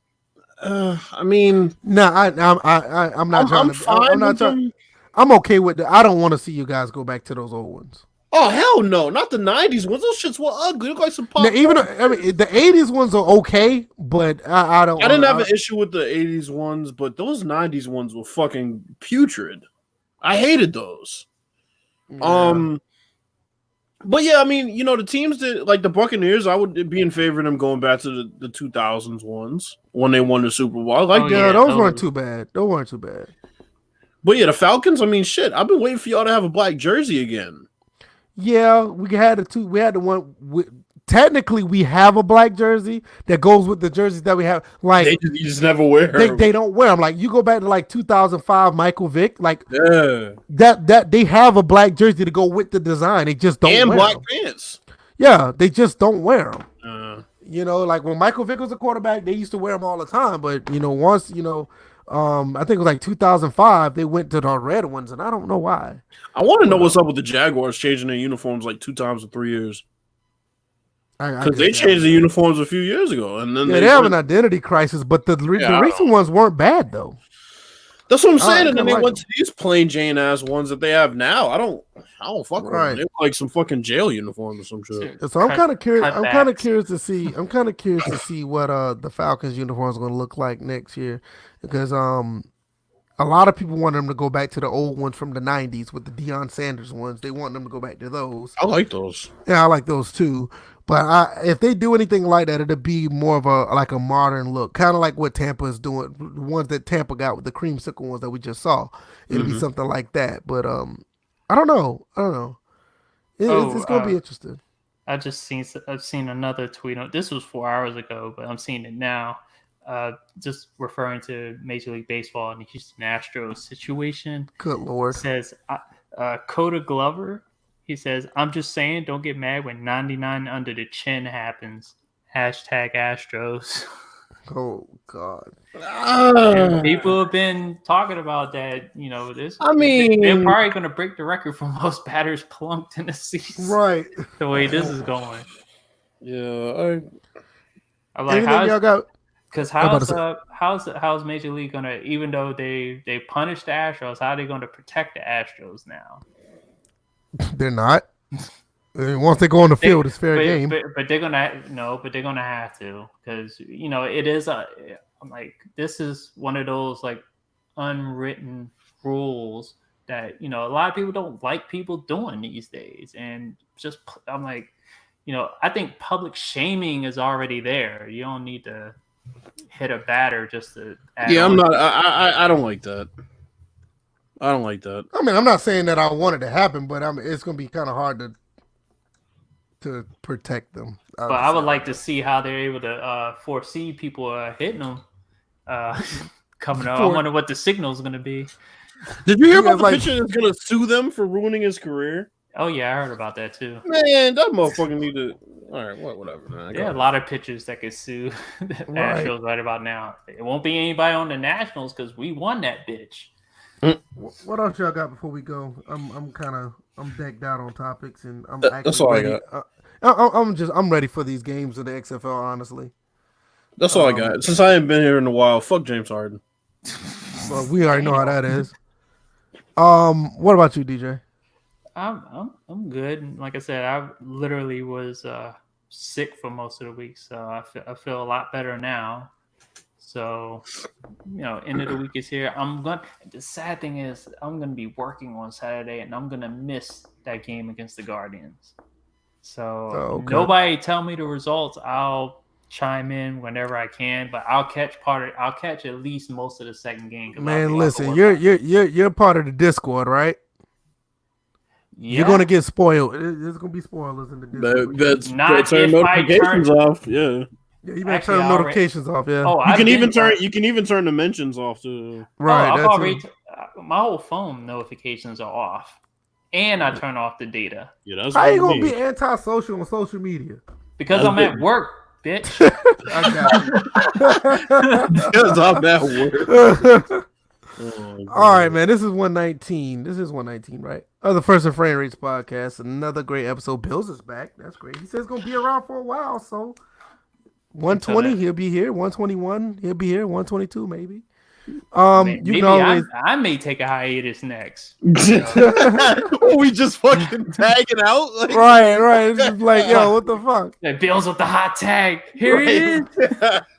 I mean, No, I'm not trying I'm to. fine I'm not with trying. them. I'm okay with the. I don't want to see you guys go back to those old ones. Oh hell no, not the '90s ones. Those shits were ugly. Look like some pop. Now, even I mean, the '80s ones are okay, but I don't. I didn't have an issue with the '80s ones, but those '90s ones were fucking putrid. I hated those. Yeah. But yeah, I mean, you know, the teams that like the Buccaneers, I would be in favor of them going back to the 2000s ones when they won the Super Bowl. I like Oh, that. Yeah, yeah, those those- weren't too bad. Those weren't too bad. But yeah, the Falcons, I mean, shit, I've been waiting for y'all to have a black jersey again. Yeah, we had the two. We had the one. Technically, we have a black jersey that goes with the jerseys that we have. Like You just never wear them. they don't wear them. Like you go back to like 2005 Michael Vick. Like Yeah. that they have a black jersey to go with the design. They just don't And wear black 'em. pants. Yeah, they just don't wear them. Uh, You know, like when Michael Vick was a quarterback, they used to wear them all the time. But you know, once I think it was like 2005, they went to the red ones, and I don't know why. I want to know what's up with the Jaguars changing their uniforms like 2 times in 3 years. Because they changed the uniforms a few years ago, and then they have an identity crisis. But the recent ones weren't bad though. That's what I'm saying. I And then they like went to these plain Jane ass ones that they have now. I don't fuck with them. Right. They look like some fucking jail uniform or some shit. So I'm kind of curious. I'm kind of cutbacks. curious to see. I'm kind of curious to see what the Falcons uniform is going to look like next year, because a lot of people want them to go back to the old ones from the '90s with the Deion Sanders ones. They want them to go back to those. I like those. Yeah, I like those too. But if they do anything like that, it'll be more of a modern look, kind of like what Tampa is doing. The ones that Tampa got with the creamsicle ones that we just saw, it'll be something like that. But I don't know. It's gonna be interesting. I've seen another tweet. This was 4 hours ago, but I'm seeing it now. Just referring to Major League Baseball and the Houston Astros situation. Good lord. It says Coda Glover. He says, "I'm just saying, don't get mad when 99 under the chin happens." #Astros. Oh god. People have been talking about that. You know, this. I mean, they're probably going to break the record for most batters plunked in a season. Right. The way this is going. Yeah. I'm like, Anything y'all got? because how's Major League gonna, even though they punished the Astros, how are they gonna protect the Astros now? They're not. Once they go on the field, it's fair game. But they're gonna but they're gonna have to, because it is I'm like, this is one of those like unwritten rules that a lot of people don't like people doing these days, and just I'm like, I think public shaming is already there. You don't need to hit a batter just to Yeah, I'm not. I don't like that. I don't like that. I mean, I'm not saying that I want it to happen, but it's going to be kind of hard to protect them. But I would like to see how they're able to foresee people hitting them coming up. I wonder what the signal is going to be. Did you hear about the like- pitcher that's going to sue them for ruining his career? Oh yeah, I heard about that too. Man, that motherfucker need to. All right, whatever. Man. There are a lot of pitchers that could sue the Astros right about now. It won't be anybody on the Nationals because we won that bitch. What else y'all got before we go? I'm decked out on topics, and I'm That's all ready. I got. I'm ready for these games of the XFL. Honestly, That's all I got. Since I ain't been here in a while, fuck James Harden. well, we already know how that is. What about you, DJ? I'm good. And like I said, I literally was sick for most of the week, so I feel a lot better now. So, end of the week is here. The sad thing is, I'm gonna be working on Saturday, and I'm gonna miss that game against the Guardians. So Nobody tell me the results. I'll chime in whenever I can, but I'll catch at least most of the second game. Man, listen, you're part of the Discord, right? Yeah. You're gonna get spoiled. There's gonna be spoilers in the Discord. That's Not turn if I notifications off. Yeah. Yeah, you better turn the notifications off. Yeah. Oh, You can even turn the mentions off too. Right. I've that's already it. my whole phone notifications are off, and I turn off the data Yeah, that's How you gonna me. be antisocial on social media? because That's I'm big. at work, bitch. I got you. Because I'm at work. Oh, All right, God. man. This is 119. This is 119, right? Oh, the First and Framerates podcast. Another great episode. Bills is back. That's great. He says he's gonna be around for a while. So Until 120, that, he'll be here. 121, he'll be here. 122, maybe. You can maybe always. I may take a hiatus next. Oh, we just fucking tagging out? Like, Right. It's just like, yo, what the fuck? The Bills with the hot tag. Here it is.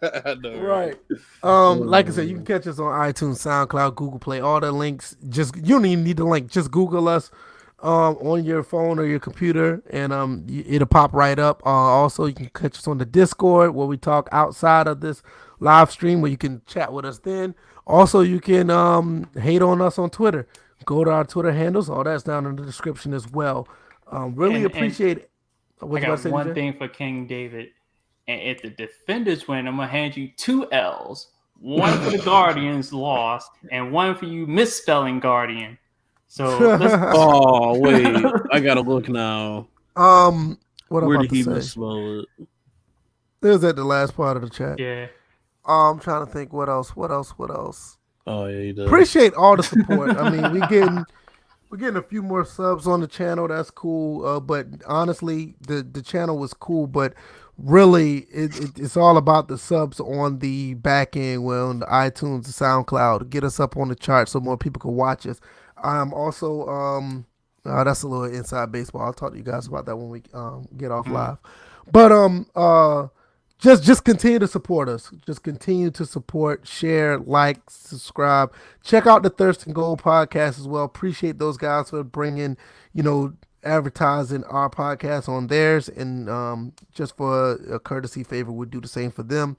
I know, Right. Like I said, you can catch us on iTunes, SoundCloud, Google Play, all the links. Just you don't even need the link. Just Google us on your phone or your computer, and it'll pop right up. Also, you can catch us on the Discord where we talk outside of this live stream, where you can chat with us then. Also, you can hate on us on Twitter. Go to our Twitter handles. All that's down in the description as well. Really And appreciate it. I got one thing for King David. And if the defenders win, I'm gonna hand you 2 L's. One for the Guardians lost, and one for you misspelling Guardian. So let's Oh, wait. I gotta look now. What I'm Where about did he to say? misspell it? It was at the last part of the chat. yeah. I'm trying to think what else. Oh, yeah, he did. Appreciate all the support. I mean, we're getting a few more subs on the channel. That's cool. But honestly, the channel was cool. But really, it's all about the subs on the back end, well, on the iTunes, the SoundCloud, get us up on the chart so more people can watch us. Also, that's a little inside baseball. I'll talk to you guys about that when we get off live. But just continue to support us. Just continue to support, share, like, subscribe. Check out the Thirst and Gold podcast as well. Appreciate those guys for bringing, advertising our podcast on theirs, and just for a courtesy favor, we'll do the same for them.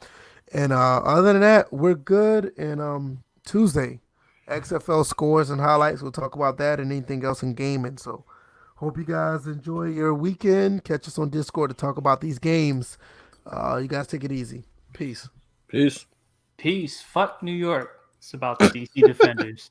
And other than that, we're good. And Tuesday, XFL scores and highlights. We'll talk about that and anything else in gaming. So hope you guys enjoy your weekend. Catch us on Discord to talk about these games. You guys take it easy. Peace. Peace. Fuck New York. It's about the DC Defenders.